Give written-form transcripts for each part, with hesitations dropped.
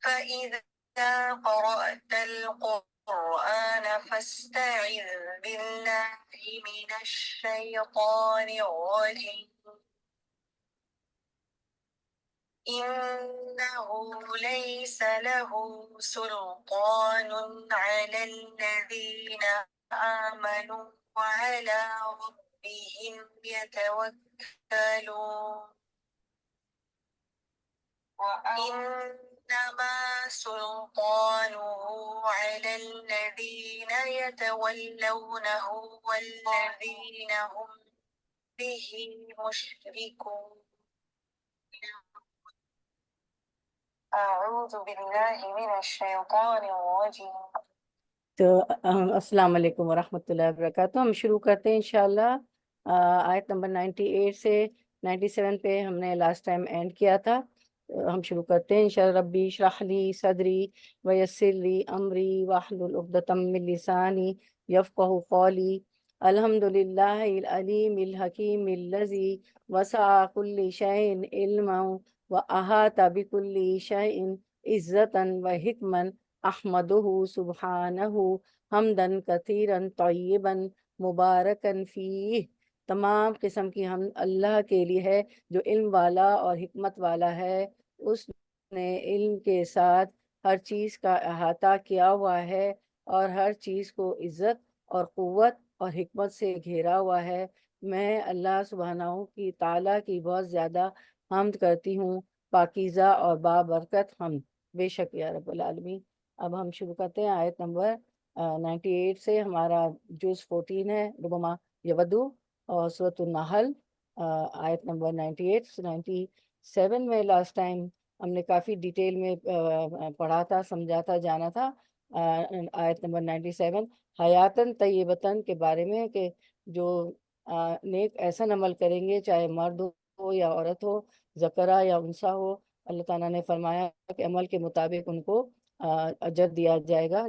فإذا قرأت القرآن فاستعذ بالله من الشيطان الرجيم إنه ليس له سلطان على الذين آمنوا وعلى ربهم يتوكلون وإنما سلطانه على الذين يتولونه والذين هم به مشركون أعوذ بالله من الشيطان الرجيم. تو السلام علیکم ورحمۃ اللہ وبرکاتہ. ہم شروع کرتے ہیں انشاءاللہ. آیت نمبر 98 سے 97 پہ ہم نے لاسٹ ٹائم اینڈ کیا تھا. ہم شروع کرتے ہیں انشاءاللہ. ربی اشرح لی صدری ویسر لی امری واحلل عقدۃ من لسانی یفقہوا قولی. الحمد للہ العلیم الحکیم الذی وسع کل شیء علما واحاط بکل شیء عزتا وحکما احمدہ سبحانہ حمدن کثیرا طیبا مبارکن فیہ. تمام قسم کی حمد اللہ کے لیے ہے جو علم والا اور حکمت والا ہے. اس نے علم کے ساتھ ہر چیز کا احاطہ کیا ہوا ہے اور ہر چیز کو عزت اور قوت اور حکمت سے گھیرا ہوا ہے. میں اللہ سبحانہ کی تعالیٰ کی بہت زیادہ حمد کرتی ہوں، پاکیزہ اور بابرکت حمد. بے شک یا رب العالمین. اب ہم شروع کرتے ہیں آیت نمبر 98 سے. ہمارا جز 14 ہے ربما یودو، اور سورۃ النحل آیت نمبر 98 سے 97 میں لاسٹ ٹائم ہم نے کافی ڈیٹیل میں پڑھا تھا، سمجھا تھا، جانا تھا. آیت نمبر 97 حیاتن طیبتن کے بارے میں، کہ جو نیک ایسا عمل کریں گے، چاہے مرد ہو یا عورت ہو، ذکرہ یا انثیٰ ہو، اللہ تعالیٰ نے فرمایا کہ عمل کے مطابق ان کو اجر دیا جائے گا،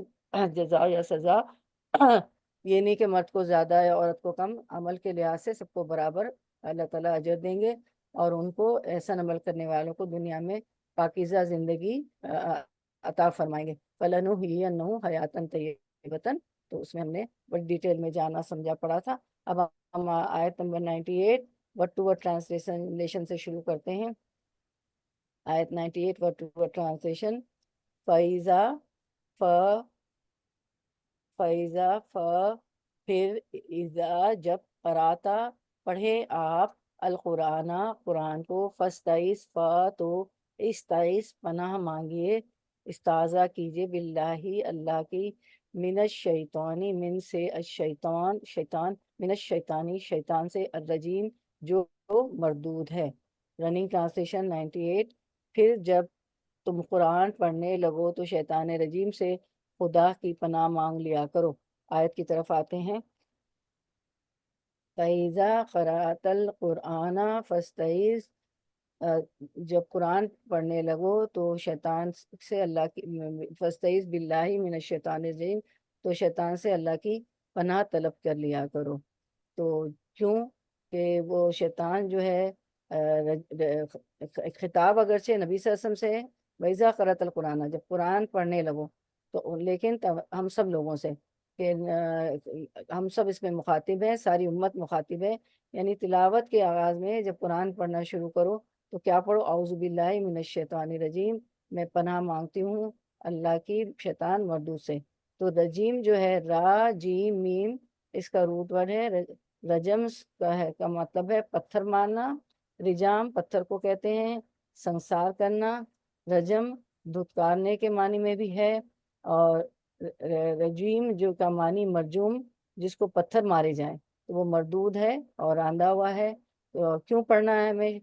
جزا یا سزا. یہ نہیں کہ مرد کو زیادہ یا عورت کو کم، عمل کے لحاظ سے سب کو برابر اللہ تعالیٰ اجر دیں گے، اور ان کو احسن عمل کرنے والوں کو دنیا میں پاکیزہ زندگی عطا فرمائیں گے. فَلَنُحْيِيَنَّهُ حَيَاتً طَيِّبَةً. تو اس میں ہم نے بڑی ڈیٹیل میں جانا سمجھا پڑا تھا. اب ہم آیت نمبر 98 ورڈ ٹو ورڈ ٹرانسلیشن سے شروع کرتے ہیں. آیت 98 ورڈ ٹو ورڈ ٹرانسلیشن. فَإِذَا پھر اذا جب قراتا پڑھے آپ القرآن قرآن کو فاستعذ تو استعذ پناہ مانگیے، استعاذہ کیجیے باللہ اللہ کی، من الشیطانی من سے الشیطان شیطان، من الشیطانی شیطان سے، الرجیم جو مردود ہے. Running translation 98. پھر جب تم قرآن پڑھنے لگو تو شیطان رجیم سے خدا کی پناہ مانگ لیا کرو. آیت کی طرف آتے ہیں. فَإِذَا قَرَأْتَ الْقُرْآنَ فَاسْتَعِذْ. جب قرآن پڑھنے لگو تو شیطان سے اللہ کی، فَاسْتَعِذْ بِاللَّهِ مِنَ الشَّيْطَانِ الرَّجِيمِ، تو شیطان سے اللہ کی پناہ طلب کر لیا کرو. تو کیوں کہ وہ شیطان جو ہے خطاب اگرچہ نبی صلی اللہ علیہ وسلم سے ہے، وَإِذَا قَرَأْتَ الْقُرْآنَ، جب قرآن پڑھنے لگو تو، لیکن ہم سب لوگوں سے، کہ ہم سب اس میں مخاطب ہیں، ساری امت مخاطب ہے. یعنی تلاوت کے آغاز میں جب قرآن پڑھنا شروع کرو تو کیا پڑھو؟ اعوذ باللہ من الشیطان الرجیم، میں پناہ مانگتی ہوں اللہ کی شیطان مردود سے. تو رجیم جو ہے را جیم میم، اس کا روٹ ورڈ ہے. رجم کا مطلب ہے پتھر مارنا، رجام پتھر کو کہتے ہیں، سنسار کرنا. رجم دھتکارنے کے معنی میں بھی ہے، اور رجیم جو کا معنی مرجوم، جس کو پتھر مارے جائیں، تو وہ مردود ہے اور آندھا ہوا ہے. تو کیوں پڑھنا ہے ہمیں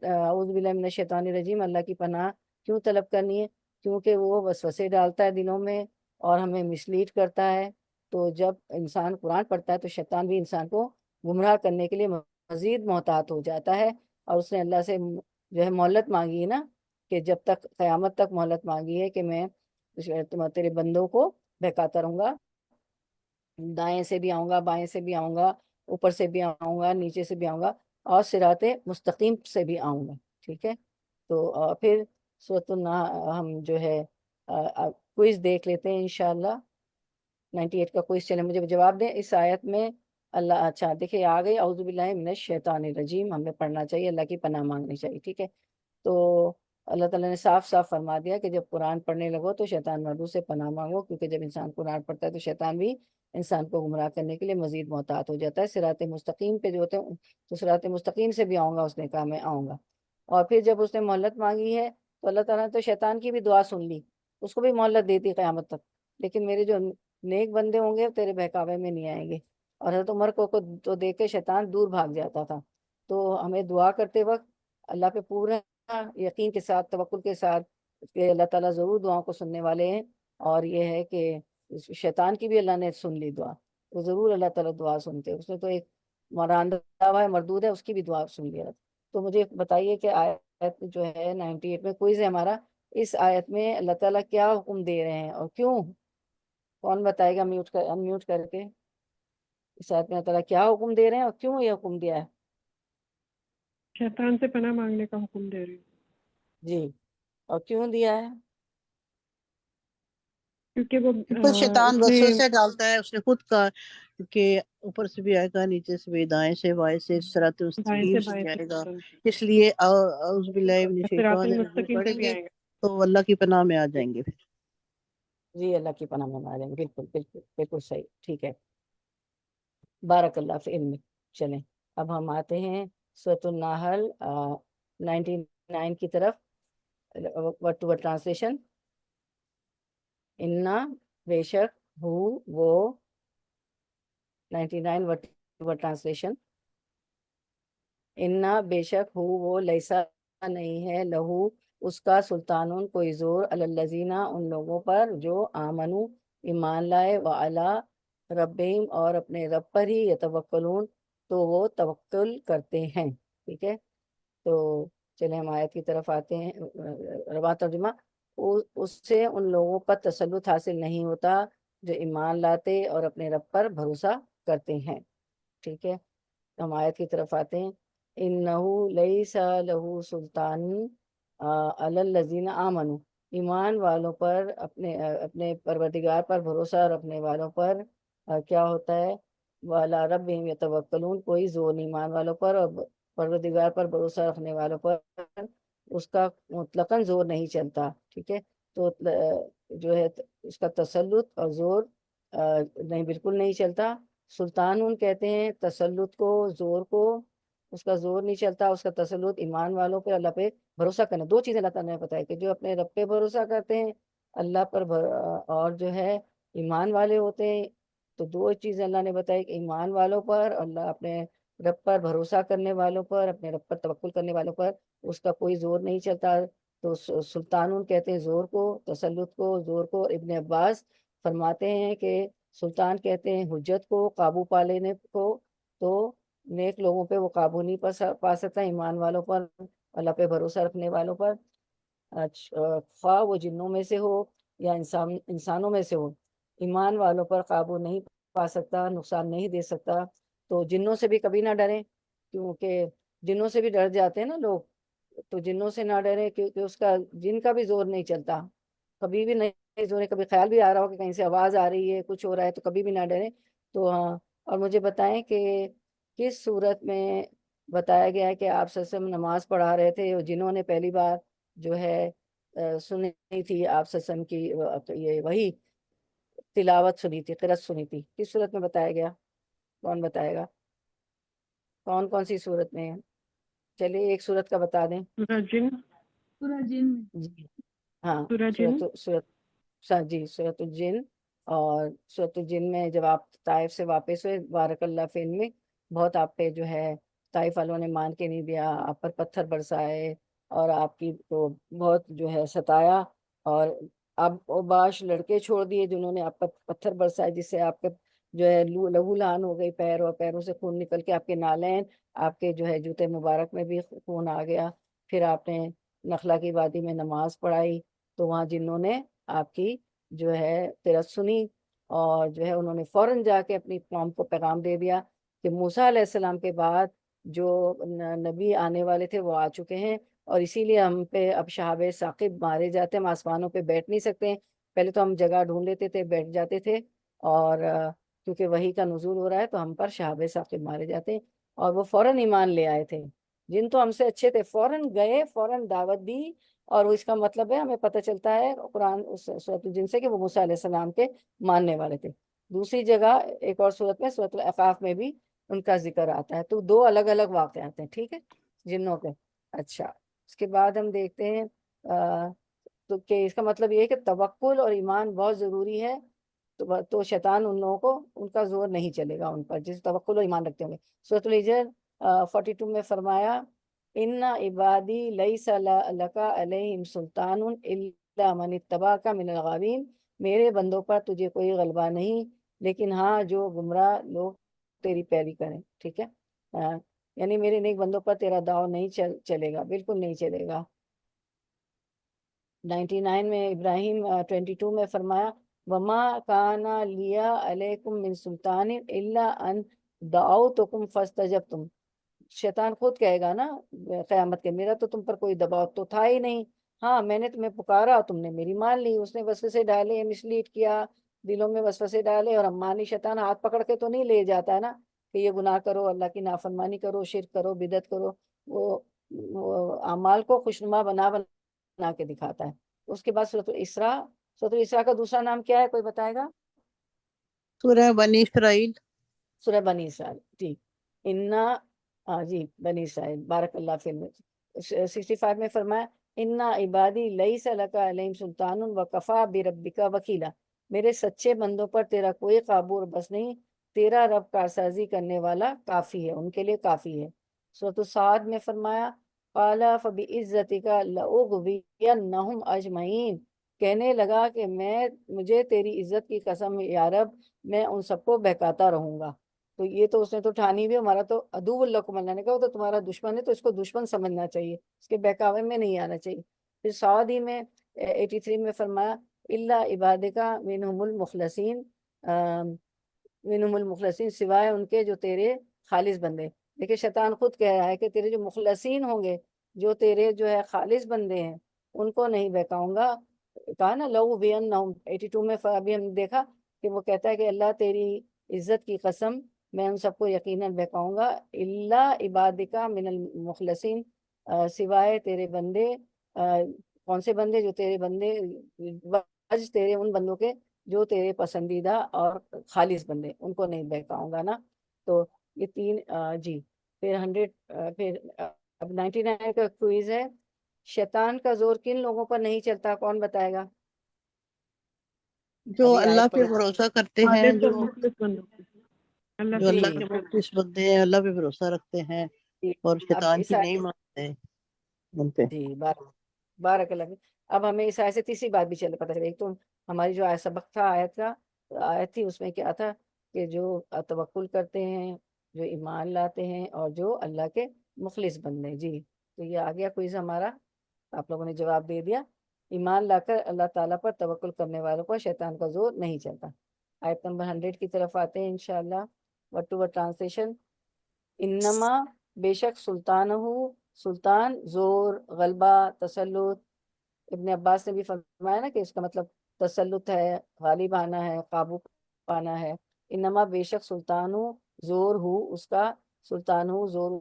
اعوذ باللہ من الشیطان الرجیم، اللہ کی پناہ کیوں طلب کرنی ہے؟ کیونکہ وہ وسوسے ڈالتا ہے دلوں میں اور ہمیں مسلیڈ کرتا ہے. تو جب انسان قرآن پڑھتا ہے تو شیطان بھی انسان کو گمراہ کرنے کے لیے مزید محتاط ہو جاتا ہے. اور اس نے اللہ سے جو ہے مہلت مانگی ہے نا، کہ جب تک قیامت تک مہلت مانگی ہے کہ میں تیرے بندوں کو بہکاتا رہوں گا، دائیں سے بھی آؤں گا، بائیں سے بھی آؤں گا، اوپر سے بھی آؤں گا، نیچے سے بھی آؤں گا، اور صراط مستقیم سے بھی آؤں گا. ٹھیک ہے. تو پھر سورۃ النحل ہم جو ہے کوئز دیکھ لیتے ہیں انشاءاللہ. 98 کا کوئز. چلے مجھے جواب دیں اس آیت میں. اللہ اچھا دیکھیں آ گئی اعوذ باللہ من الشیطان الرجیم. ہمیں پڑھنا چاہیے, اللہ کی پناہ مانگنی چاہیے. ٹھیک ہے, تو اللہ تعالیٰ نے صاف صاف فرما دیا کہ جب قرآن پڑھنے لگو تو شیطان مردود سے پناہ مانگو, کیونکہ جب انسان قرآن پڑھتا ہے تو شیطان بھی انسان کو گمراہ کرنے کے لیے مزید محتاط ہو جاتا ہے. صراط مستقیم پہ جو ہوتے ہیں تو صراط مستقیم سے بھی آؤں گا, اس نے کہا میں آؤں گا. اور پھر جب اس نے مہلت مانگی ہے تو اللہ تعالیٰ نے تو شیطان کی بھی دعا سن لی, اس کو بھی مہلت دیتی قیامت تک. لیکن میرے جو نیک بندے ہوں گے تیرے بہکاوے میں نہیں آئیں گے. اور حضرت عمر کو تو دیکھ کے شیطان دور بھاگ جاتا تھا. تو ہمیں دعا کرتے وقت اللہ پہ پورا یقین کے ساتھ, توکل کے ساتھ, کہ اللہ تعالیٰ ضرور دعاؤں کو سننے والے ہیں. اور یہ ہے کہ شیطان کی بھی اللہ نے سن لی دعا, تو ضرور اللہ تعالیٰ دعا سنتے. اس نے تو ایک راندہ ہوا ہے, مردود ہے, اس کی بھی دعا سن لیا. تو مجھے بتائیے کہ آیت جو ہے 98 میں کوئز ہے ہمارا, اس آیت میں اللہ تعالیٰ کیا حکم دے رہے ہیں اور کیوں؟ کون بتائے گا انمیوٹ کر کے؟ اس آیت میں اللہ تعالیٰ کیا حکم دے رہے ہیں اور کیوں یہ حکم دیا ہے؟ شیطان سے پناہ مانگنے کا حکم دے رہی ہوں. جی, اور کیوں دیا ہے؟ کیونکہ وہ تو شیطان اس نے وسوسے ڈالتا ہے, اس نے خود کہا کہ اوپر سے بھی آئے گا, نیچے سے بھی, دائیں سے بائیں سے, صراط دائیں مستقیم سے سے بائیں بھی سے آئے گا. فتن اس لیے اعوذ باللہ من صراط الشیطان الرجیم المستقیم پہ پڑھیں بھی گے آئے گا. تو اللہ کی پناہ میں آ جائیں گے. جی, اللہ کی پناہ میں آ جائیں گے. بالکل بالکل بالکل صحیح. ٹھیک ہے, بارک اللہ فی علم. چلیں اب ہم آتے ہیں سورۃ النحل 99 کی طرف. Word to word translation. انا بے شک ہو وہ 99 ورڈ ٹو ورڈ ٹرانسلیشن. انا بے شک ہو وہ لیسا نہیں ہے لہو اس کا سلطان کوئی زور الذین ان لوگوں پر جو آمنو ایمان لائے وعلا ربہم اور اپنے رب پر ہی یتوکلون تو وہ توکل کرتے ہیں. ٹھیک ہے, تو چلیں ہم آیت کی طرف آتے ہیں. رواں ترجمہ. اس سے ان لوگوں پر تسلط حاصل نہیں ہوتا جو ایمان لاتے اور اپنے رب پر بھروسہ کرتے ہیں. ٹھیک ہے, ہم آیت کی طرف آتے ہیں. انہو لیس لہو سلطان علی الذین آمنوا ایمان والوں پر اپنے پروردگار پر بھروسہ رکھنے والوں پر کیا ہوتا ہے؟ وعلی ربہم یتوکلون کوئی زور نہیں ایمان والوں پر, اور پروردگار پر بھروسہ رکھنے والوں پر اس کا مطلقاً زور نہیں چلتا. ٹھیک ہے, تو جو ہے اس کا تسلط اور زور نہیں, بالکل نہیں چلتا. سلطان کہتے ہیں تسلط کو, زور کو. اس کا زور نہیں چلتا, اس کا تسلط ایمان والوں پہ, اللہ پہ بھروسہ کرنا. دو چیزیں اللہ تعالیٰ نے بتایا کہ جو اپنے رب پہ بھروسہ کرتے ہیں اللہ پر اور جو ہے ایمان والے ہوتے ہیں. تو دو چیزیں اللہ نے بتائی کہ ایمان والوں پر, اللہ اپنے رب پر بھروسہ کرنے والوں پر, اپنے رب پر توکل کرنے والوں پر اس کا کوئی زور نہیں چلتا. تو سلطان کہتے ہیں زور کو, تسلط کو, زور کو. ابن عباس فرماتے ہیں کہ سلطان کہتے ہیں حجت کو, قابو پا لینے کو. تو نیک لوگوں پہ وہ قابو نہیں پا سکتا, ایمان والوں پر, اللہ پہ بھروسہ رکھنے والوں پر. خواہ وہ جنوں میں سے ہو یا انسانوں میں سے ہو, ایمان والوں پر قابو نہیں پا سکتا, نقصان نہیں دے سکتا. تو جنوں سے بھی کبھی نہ ڈریں, کیونکہ جنوں سے بھی ڈر جاتے ہیں نا لوگ. تو جنوں سے نہ ڈریں کیونکہ اس کا جن کا بھی زور نہیں چلتا, کبھی بھی نہیں زور. کبھی خیال بھی آ رہا ہو کہ کہیں سے آواز آ رہی ہے, کچھ ہو رہا ہے, تو کبھی بھی نہ ڈریں. تو ہاں, اور مجھے بتائیں کہ کس صورت میں بتایا گیا ہے کہ آپ صلی اللہ علیہ وسلم نماز پڑھا رہے تھے اور جنہوں نے پہلی بار جو ہے سنی تھی آپ صلی اللہ علیہ وسلم کی یہ وہی تلاوت سنی تھی, قرأت سنی تھی, کس صورت میں بتایا گیا؟ کون بتائے گا؟ کون سی صورت میں؟ چلیے ایک صورت کا بتا دیں. سورہ جن. جی ہاں, سورہ جن. جی سورۃ الجن. اور سورۃ الجن میں جب آپ طائف سے واپس ہوئے, بارک اللہ فی علمک, بہت آپ پہ جو ہے طائف والوں نے مان کے نہیں دیا, آپ پر پتھر برسائے اور آپ کی کو بہت جو ہے ستایا. اور آپ باش لڑکے چھوڑ دیے جنہوں نے آپ پر پتھر برسائے, جس سے آپ کے جو ہے لہو لہان ہو گئی پیر, اور پیروں سے خون نکل کے آپ کے نالین, آپ کے جو ہے جوتے مبارک میں بھی خون آ گیا. پھر آپ نے نخلا کی وادی میں نماز پڑھائی, تو وہاں جنہوں نے آپ کی جو ہے قرأت سنی, اور جو ہے انہوں نے فوراً جا کے اپنی قوم کو پیغام دے دیا کہ موسیٰ علیہ السلام کے بعد جو نبی آنے والے تھے وہ آ چکے ہیں, اور اسی لیے ہم پہ اب شہاب ثاقب مارے جاتے ہیں. ہم آسمانوں پہ بیٹھ نہیں سکتے ہیں. پہلے تو ہم جگہ ڈھونڈ لیتے تھے، بیٹھ جاتے تھے، اور کیونکہ وہی کا نزول ہو رہا ہے تو ہم پر شہاب ثاقب مارے جاتے ہیں. اور وہ فوراً ایمان لے آئے تھے. جن تو ہم سے اچھے تھے، فوراً گئے، فوراً دعوت دی. اور اس کا مطلب ہے ہمیں پتہ چلتا ہے قرآن سورۃ الجن سے کہ وہ موسیٰ علیہ السلام کے ماننے والے تھے. دوسری جگہ ایک اور سورت میں، سورۃ الاعراف میں بھی ان کا ذکر آتا ہے. تو دو الگ الگ واقعات ہیں، ٹھیک ہے، جنوں کے. اچھا، اس کے بعد ہم دیکھتے ہیں تو کہ اس کا مطلب یہ ہے کہ توکل اور ایمان بہت ضروری ہے. تو شیطان ان لوگوں کو، ان کا زور نہیں چلے گا ان پر جس توکل اور ایمان رکھتے ہوں گے. سورۃ الحجر 42 میں فرمایا، ان عبادی لیس لک علیہم سلطان الا من اتبعک من الغاوین. میرے بندوں پر تجھے کوئی غلبہ نہیں، لیکن ہاں جو گمراہ لوگ تیری پیروی کریں. ٹھیک ہے، یعنی میرے نیک بندوں پر تیرا داؤ نہیں چلے گا، بالکل نہیں چلے گا. 99 میں ابراہیم 22 میں فرمایا، وما کانا لیا علیکم من سلطان الا ان دعوتکم فاستجبتم. شیطان خود کہے گا نا قیامت کے، میرا تو تم پر کوئی دباؤ تو تھا ہی نہیں. ہاں، میں نے تمہیں پکارا، تم نے میری مان لی. اس نے وسوسے ڈالے، مسلیڈ کیا، دلوں میں وسوسے ڈالے. اور ہمانی شیطان ہاتھ پکڑ کے تو نہیں لے جاتا ہے نا کہ یہ گناہ کرو، اللہ کی نافرمانی کرو، شرک کرو، بدعت کرو. وہ اعمال کو خوشنما بنا کے دکھاتا ہے. اس کے بعد سورۃ الاسراء. سورۃ الاسراء کا دوسرا نام کیا ہے، کوئی بتائے گا؟ سورہ بنی اسرائیل. سورہ بنی اسرائیل. ٹھیک، جی بنی اسرائیل، بارک اللہ فی. 65 میں فرمایا، انا عبادی لیس لک علیہم سلطان وکفی بربک وکیلا. میرے سچے بندوں پر تیرا کوئی قابو اور بس نہیں، تیرا رب کارسازی کرنے والا کافی ہے، ان کے لیے کافی ہے. سورۃ الصاد میں فرمایا، قال فبعزتک لاغوینہم اجمعین. کہنے لگا کہ مجھے تیری عزت کی قسم یا رب، میں ان سب کو بہکاتا رہوں گا. تو یہ تو اس نے تو ٹھانی بھی، ہمارا تو عدو لکم، اللہ نے کہا وہ تو تمہارا دشمن ہے، تو اس کو دشمن سمجھنا چاہیے، اس کے بہکاوے میں نہیں آنا چاہیے. پھر سعودی میں 83 میں فرمایا، الا عبادک منہم المخلصین، منہم المخلصین، سوائے ان کے جو تیرے خالص بندے. دیکھیں شیطان خود کہہ رہا ہے کہ تیرے جو مخلصین ہوں گے، جو تیرے جو ہے خالص بندے ہیں، ان کو نہیں بہکاؤں گا. کہا نا لو بینہم 82 میں. ابھی ہم نے دیکھا کہ وہ کہتا ہے کہ اللہ تیری عزت کی قسم، میں ان سب کو یقیناً بہکاؤں گا. الا عبادکا من المخلصین، سوائے تیرے بندے. کون سے بندے؟ جو تیرے بندے، تیرے ان بندوں کے جو تیرے پسندیدہ اور خالص بندے، ان کو نہیں بہکاؤں گا نا. تو یہ تین جی. پھر 100 پھر اب 99 کا کوئز ہے، شیطان کا زور کن لوگوں پر نہیں چلتا، کون بتائے گا؟ جو ابھی اللہ آیت پہ پڑھے. بھروسہ کرتے ہیں، خالص اور مخلص بندوں کو اللہ جو پہ اللہ جی کے بھروسہ رکھتے مخلص بندے ہیں، اللہ پہ بھروسہ رکھتے ہیں جی. اور اب شیطان اس کی نہیں مانتے ان پہ. جی بارک اللہ فیک. اب ہمیں اس آیت سے تیسری بات بھی پتہ چلے. ایک تو ہماری جو سبق تھا آیت تھی، اس میں کیا تھا کہ جو توکل کرتے ہیں، جو ایمان لاتے ہیں، اور جو اللہ کے مخلص بندے ہیں. جی، تو یہ آ گیا کوئز ہمارا، آپ لوگوں نے جواب دے دیا. ایمان لا کر اللہ تعالیٰ پر توکل کرنے والوں کو شیطان کا زور نہیں چلتا. آیت نمبر 100 کی طرف آتے ہیں انشاءاللہ. Word to word translation. انما، بے شک، سلطان زور، غلبہ، تسلط. ابن عباس نے بھی فرمایا نا کہ اس کا مطلب تسلط ہے، غالب آنا ہے، قابو پانا ہے. انما، بے شک، سلطان زور ہو اس کا، سلطان ہو زور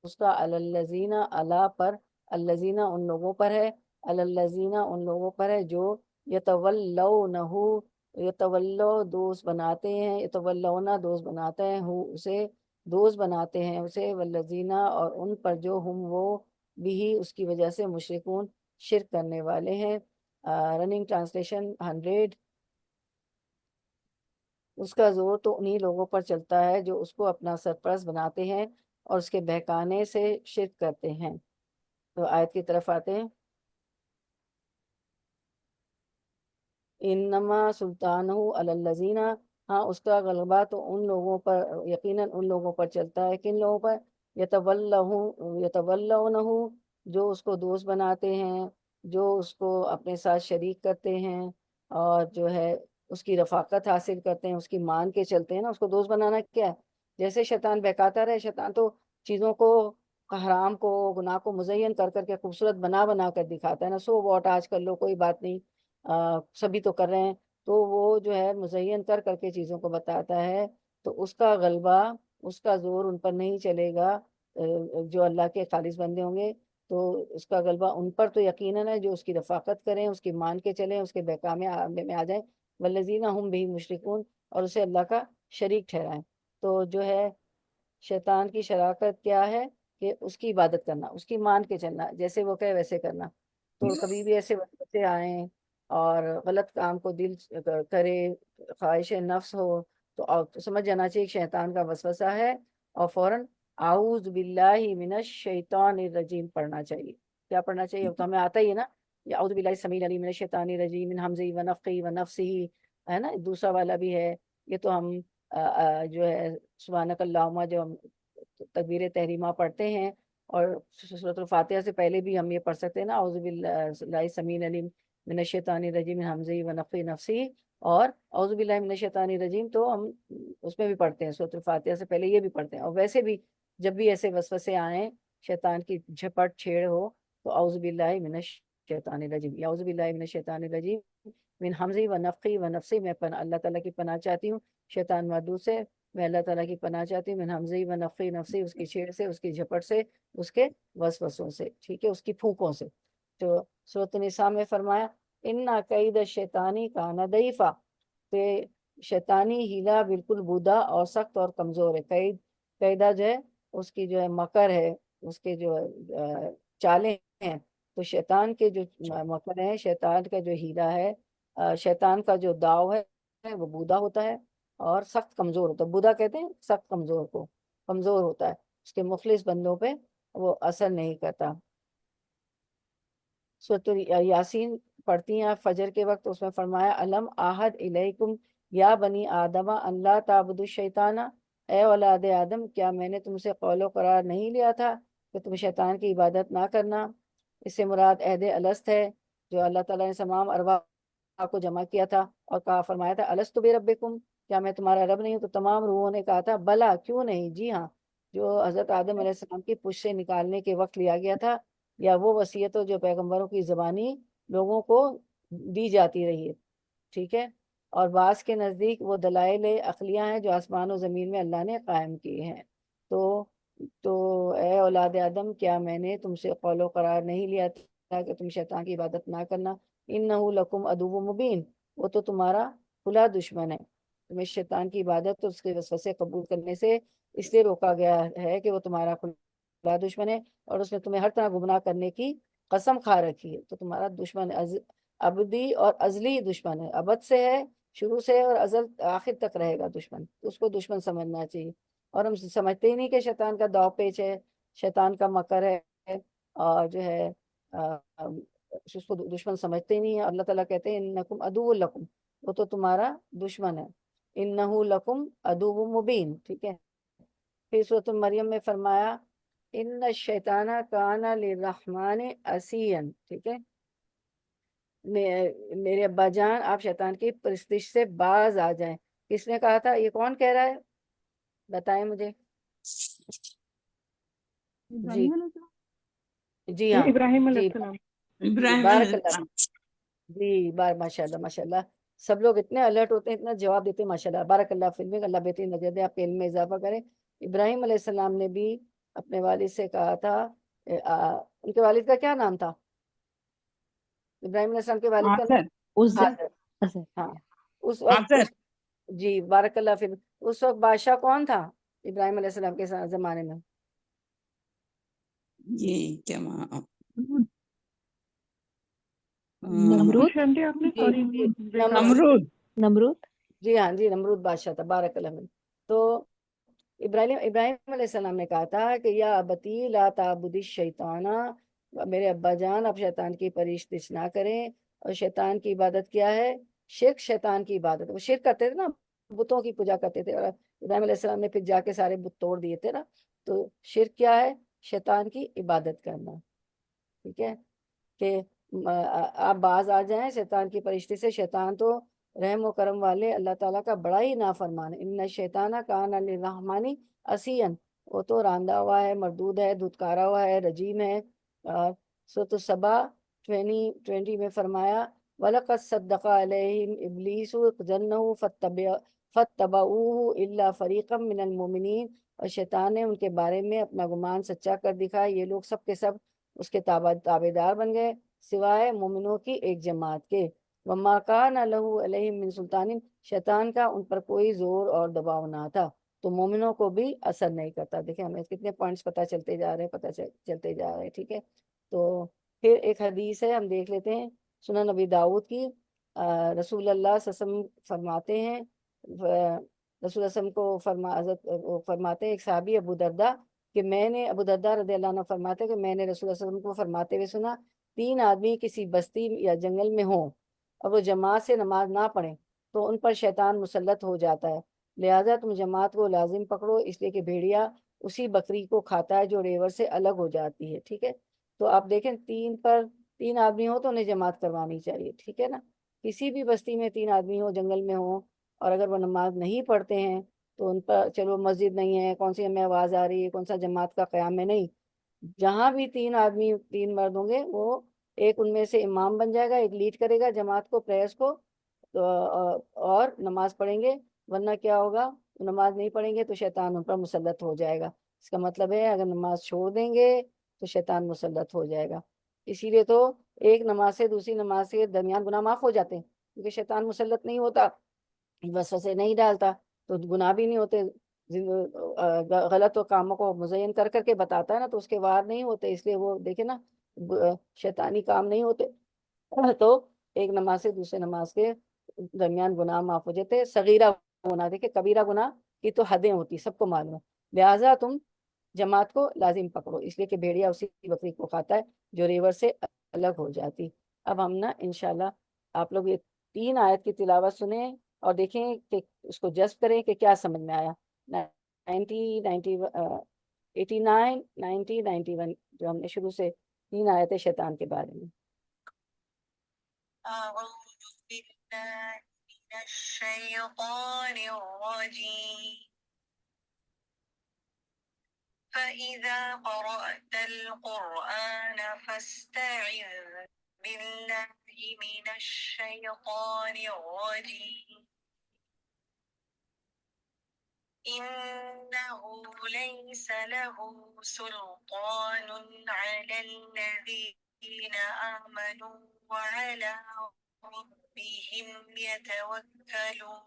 اس کا، الذین، اللہ پر، الذین ان لوگوں پر ہے، الذین ان لوگوں پر ہے جو یتولونہ، یتولو دوست بناتے ہیں، یتولونا دوست بناتے ہیں، اسے دوست بناتے ہیں اسے، والذینہ اور ان پر جو ہم وہ بھی اس کی وجہ سے مشرکون شرک کرنے والے ہیں. Running translation 100. اس کا زور تو انہی لوگوں پر چلتا ہے جو اس کو اپنا سرپرست بناتے ہیں اور اس کے بہکانے سے شرک کرتے ہیں. تو آیت کی طرف آتے ہیں. انما سلطانہ علی الذین، ہاں اس کا غلبہ تو ان لوگوں پر، یقیناً ان لوگوں پر چلتا ہے. کن لوگوں پر؟ یتولونہ، جو اس کو دوست بناتے ہیں، جو اس کو اپنے ساتھ شریک کرتے ہیں، اور جو ہے اس کی رفاقت حاصل کرتے ہیں، اس کی مان کے چلتے ہیں نا. اس کو دوست بنانا کیا ہے؟ جیسے شیطان بہکاتا رہے، شیطان تو چیزوں کو حرام کو گناہ کو مزین کر کر کے خوبصورت بنا بنا کر دکھاتا ہے نا، سو واٹ آج کر لو کوئی بات نہیں، سبھی تو کر رہے ہیں، تو وہ جو ہے مزین کر کر کے چیزوں کو بتاتا ہے، تو اس کا غلبہ، اس کا زور ان پر نہیں چلے گا، جو اللہ کے خالص بندے ہوں گے تو اس کا غلبہ ان پر تو یقیناً ہے، جو اس کی رفاقت کریں، اس کی مان کے چلیں، اس کے بہکام میں آ جائیں، والذین ہم بھی مشرکون، اور اسے اللہ کا شریک ٹھہرائیں۔ تو جو ہے شیطان کی شراکت کیا ہے کہ اس کی عبادت کرنا، اس کی مان کے چلنا، جیسے وہ کہے ویسے کرنا۔ تو کبھی بھی ایسے وسوسے آئیں اور غلط کام کو دل کرے، خواہش نفس ہو، تو سمجھ جانا چاہیے کہ شیطان کا وسوسہ ہے، اور فوراً اعوذ باللہ من الشیطان الرجیم پڑھنا چاہیے۔ کیا پڑھنا چاہیے؟ تو ہمیں آتا ہی ہے نا، یا اعوذ باللہ السمیع العلیم من الشیطان الرجیم من حمزہ ونفخہ ونفثہ، ہے نا، دوسرا والا بھی ہے، یہ تو ہم جو ہے سبحانک اللہم جو ہم تکبیر تحریمہ پڑھتے ہیں، اور سورۃ الفاتحہ سے پہلے بھی ہم یہ پڑھ سکتے ہیں نا، اعوذ باللہ السمیع العلیم من الشیطان الرجیم من حمزہ ونفخہ ونفثہ، اور اعوذ باللہ من الشیطان الرجیم تو ہم اس میں بھی پڑھتے ہیں، سورۃ الفاتحہ سے پہلے یہ بھی پڑھتے ہیں، اور ویسے بھی جب بھی ایسے وسوسے آئیں، شیطان کی جھپٹ چھیڑ ہو، تو اعوذ باللہ من الشیطان الرجیم، اعوذ باللہ من الشیطان الرجیم من حمزہ ونفخہ ونفثہ، میں اللہ تعالیٰ کی پناہ چاہتی ہوں شیطان مردود سے، میں اللہ تعالیٰ کی پناہ چاہتی ہوں من حمزہ ونفخہ ونفثہ، اس کی چھیڑ سے، اس کی جھپٹ سے، اس کے وسوسوں سے، ٹھیک ہے، اس کی پھونکوں سے۔ تو سورۃ النساء میں فرمایا اِنَّ کَیْدَ الشَّیطَانِ کَانَ ضَعِیفًا، کہ شیطانی ہیلا بالکل بودا اور سخت اور کمزور ہے۔ قیدہ جو ہے اس کی جو ہے مکر ہے، اس کے جو چالیں ہیں، تو شیطان کے جو مکر ہیں، شیطان کا جو ہیلا ہے، شیطان کا جو داؤ ہے وہ بودا ہوتا ہے اور سخت کمزور ہوتا ہے۔ بودا کہتے ہیں سخت کمزور کو، کمزور ہوتا ہے، اس کے مخلص بندوں پہ وہ اثر نہیں کرتا۔ سورۃ یاسین پڑھتی ہیں آپ فجر کے وقت، اس میں فرمایا الم آحد الیکم یا بنی آدم ان لا تعبدوا الشیطان، اے اولاد آدم کیا میں نے تم سے قول و قرار نہیں لیا تھا کہ تم شیطان کی عبادت نہ کرنا۔ اس سے مراد عہد الست ہے، جو اللہ تعالیٰ نے تمام ارواح کو جمع کیا تھا اور کہا، فرمایا تھا الست بربکم، کیا میں تمہارا رب نہیں ہوں؟ تو تمام روحوں نے کہا تھا بلا، کیوں نہیں، جی ہاں۔ جو حضرت آدم علیہ السلام کی پشت سے نکالنے کے وقت لیا گیا تھا، یا وہ وصیت جو پیغمبروں کی زبانی لوگوں کو دی جاتی رہی ہے، ٹھیک ہے، اور بعض کے نزدیک وہ دلائل عقلیہ ہیں جو آسمان و زمین میں اللہ نے قائم کیے ہیں۔ تو اے اولاد آدم کیا میں نے تم سے قول و قرار نہیں لیا تھا کہ تم شیطان کی عبادت نہ کرنا؟ انہ لکم عدو مبین، وہ تو تمہارا کھلا دشمن ہے۔ تمہیں شیطان کی عبادت اور اس کے وسوسے قبول کرنے سے اس لیے روکا گیا ہے کہ وہ تمہارا کھلا دشمن ہے، اور اس نے تمہیں ہر طرح گمراہ کرنے کی قسم کھا رکھی ہے۔ تو تمہارا دشمن ابدی اور ازلی دشمن ہے، ابد سے ہے شروع سے، اور ازل آخر تک رہے گا دشمن، تو اس کو دشمن سمجھنا چاہیے۔ اور ہم سمجھتے ہی نہیں کہ شیطان کا داؤ پیچ ہے، شیطان کا مکر ہے، اور جو ہے اس کو دشمن سمجھتے ہی نہیں ہے۔ اللہ تعالیٰ کہتے ہیں انکم عدو لکم، وہ تو تمہارا دشمن ہے، انہ لکم عدو مبین، ٹھیک ہے۔ پھر سورۃ مریم میں فرمایا ان الشیطان کان للرحمن عصیا، ٹھیک ہے، میرے ابا جان آپ شیطان کی پرستش سے باز آ جائیں۔ کس نے کہا تھا؟ یہ کون کہہ رہا ہے؟ بتائیں مجھے۔ جی جی ہاں ابراہیم علیہ جی السلام۔ جی ابراہیم علیہ بارک اللہ، السلام۔ جی ماشاء اللہ ماشاء اللہ، سب لوگ اتنے الرٹ ہوتے ہیں، اتنا جواب دیتے ہیں، ماشاء اللہ، بارک اللہ فی علمک، اللہ بہترین نظر دے، آپ کے علم میں اضافہ کرے۔ ابراہیم علیہ السلام نے بھی اپنے والد سے کہا تھا، ان کے والد کا کیا نام تھا؟ ابراہیم علیہ السلام کے والد کا نام حاضر، ہاں، اس وقت جی بارک اللہ فی، اس وقت بادشاہ کون تھا ابراہیم علیہ السلام کے زمانے میں؟ جی کیا نمرود شمدی آپ نے، جی نمرود۔ نمرود، جی ہاں جی، نمرود بادشاہ تھا، بارک اللہ فیک۔ تو ابراہیم علیہ السلام نے کہا تھا کہ یا ابتی لا تعبد الشیطان، میرے ابا جان آپ شیطان کی پرستش نہ کریں۔ اور شیطان کی عبادت کیا ہے؟ شرک شیطان کی عبادت، وہ شرک کرتے تھے نا، بتوں کی پوجا کرتے تھے، اور ابراہیم علیہ السلام نے پھر جا کے سارے بت توڑ دیے تھے نا۔ تو شرک کیا ہے؟ شیطان کی عبادت کرنا، ٹھیک ہے، کہ آپ باز آ جائیں شیطان کی پرشتی سے۔ شیطان تو رحم و کرم والے اللہ تعالیٰ کا بڑا ہی نافرمان ہے، ان الشیطان کان للرحمن عصیا، وہ تو راندہ ہوا ہے، مردود ہے، دھتکارا ہوا ہے، رجیم ہے۔ سورۃ سبا 20 میں فرمایا وَلَقَدْ صَدَّقَ عَلَيْهِمْ إِبْلِيسُ ظَنَّهُ فَاتَّبَعُوهُ إِلَّا فَرِيقًا مِّنَ الْمُؤْمِنِينَ، اور شیطان نے ان کے بارے میں اپنا گمان سچا کر دکھایا، یہ لوگ سب کے سب اس کے تابع دار بن گئے سوائے مومنوں کی ایک جماعت کے۔ وَمَا كَانَ لَهُ عَلَيْهِمْ مِنْ سُلْطَانٍ، شیطان کا ان پر کوئی زور اور دباؤ نہ تھا، تو مومنوں کو بھی اثر نہیں کرتا۔ دیکھیں ہمیں کتنے پوائنٹس پتہ چلتے جا رہے ہیں، چلتے جا رہے ہیں، ٹھیک ہے۔ تو پھر ایک حدیث ہے، ہم دیکھ لیتے ہیں، سنن نبی داؤد کی۔ رسول اللہ صلی اللہ علیہ وسلم فرماتے ہیں، رسول اللہ علیہ وسلم کو فرماتے ہیں ایک صحابی ابو دردہ، کہ میں نے، ابو دردہ رضی اللہ عنہ فرماتے ہیں کہ میں نے رسول اللہ صلی اللہ علیہ وسلم کو فرماتے ہوئے سنا، 3 آدمی کسی بستی یا جنگل میں ہوں اور وہ جماعت سے نماز نہ پڑھیں تو ان پر شیطان مسلط ہو جاتا ہے، لہٰذا تم جماعت کو لازم پکڑو، اس لیے کہ بھیڑیا اسی بکری کو کھاتا ہے جو ریوڑ سے الگ ہو جاتی ہے، ٹھیک ہے۔ تو آپ دیکھیں 3 آدمی ہو تو انہیں جماعت کروانی چاہیے، ٹھیک ہے نا۔ کسی بھی بستی میں 3 آدمی ہو، جنگل میں ہو، اور اگر وہ نماز نہیں پڑھتے ہیں تو ان پر، چلو مسجد نہیں ہے، کون سی ہمیں آواز آ رہی ہے، کون سا جماعت کا قیام ہے، نہیں، جہاں بھی 3 آدمی، 3 مرد ہوں گے، وہ ایک ان میں سے امام بن جائے گا، ایک لیڈ کرے گا جماعت کو، پریئرز کو، اور نماز پڑھیں گے، ورنہ کیا ہوگا، نماز نہیں پڑھیں گے تو شیطان ان پر مسلط ہو جائے گا۔ اس کا مطلب ہے اگر نماز چھوڑ دیں گے تو شیطان مسلط ہو جائے گا۔ اسی لیے تو ایک نماز سے دوسری نماز کے درمیان گناہ معاف ہو جاتے ہیں، کیونکہ شیطان مسلط نہیں ہوتا، وسوسے نہیں ڈالتا، تو گناہ بھی نہیں ہوتے۔ غلط کاموں کو مزین کر کر کے بتاتا ہے نا، تو اس کے وار نہیں ہوتے، اس لیے وہ دیکھیں نا، شیطانی کام نہیں ہوتے، تو ایک نماز سے دوسرے نماز کے درمیان گناہ معاف ہو جاتے۔ صغیرہ گناہ، دیکھیں کبیرہ گناہ کی تو حدیں ہوتی، سب کو معلوم ہے، لہٰذا تم جماعت کو لازم پکڑو، اس لیے کہ بھیڑیا اسی بکری کو کھاتا ہے جو ریور سے الگ ہو جاتی۔ اب ہم نا انشاءاللہ آپ لوگ یہ 3 آیت کی تلاوت سنیں اور دیکھیں کہ اس کو جذب کریں کہ کیا سمجھ میں آیا۔ 89 90 91 جو ہم نے شروع سے 3 آیتیں شیطان کے بارے میں۔ أعوذ بالله من الشيطان الرجيم فإذا قرأت القرآن فاستعذ بالله من الشيطان الرجيم إنه ليس له سلطان على الذين آمنوا وعلى ربهم يتوكلون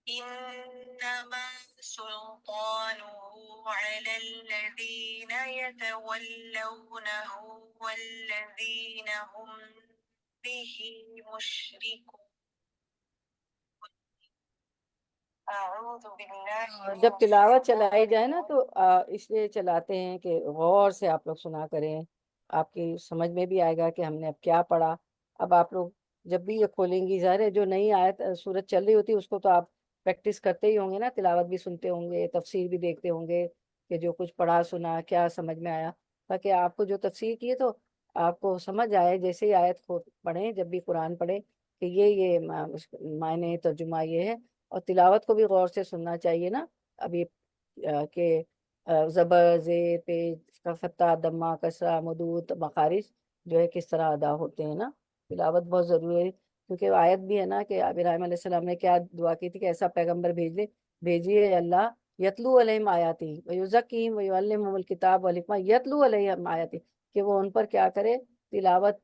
إنما سلطانه على الذين يتولونه والذين هم به مشركون أعوذ بالله جب تلاوت چلائی جائے نا تو اس لیے چلاتے ہیں کہ غور سے آپ لوگ سنا کریں، آپ کی سمجھ میں بھی آئے گا کہ ہم نے اب کیا پڑھا۔ اب آپ لوگ جب بھی یہ کھولیں گی، ظاہر ہے جو نئی آیت سورت چل رہی ہوتی ہے اس کو تو آپ پریکٹس کرتے ہی ہوں گے نا، تلاوت بھی سنتے ہوں گے، تفسیر بھی دیکھتے ہوں گے کہ جو کچھ پڑھا سنا کیا سمجھ میں آیا، تاکہ آپ کو جو تفسیر کی ہے تو آپ کو سمجھ آئے، جیسے ہی آیت کو پڑھیں، جب بھی قرآن پڑھیں کہ یہ معنی ترجمہ یہ ہے، اور تلاوت کو بھی غور سے سننا چاہیے نا۔ ابھی کہ زبر، زیر، پیش کا فتح، دمہ، کسرہ، مدود، مخارج جو ہے کس طرح ادا ہوتے ہیں نا۔ تلاوت بہت ضروری ہے، کیونکہ آیت بھی ہے نا کہ ابراہیم علیہ السلام نے کیا دعا کی تھی کہ ایسا پیغمبر بھیجیے اللہ، یتلو علیہم آیاتی ویزکیہم ویعلمہم الکتاب والحکمہ، یتلو علیہم آیاتی، کہ وہ ان پر کیا کرے، تلاوت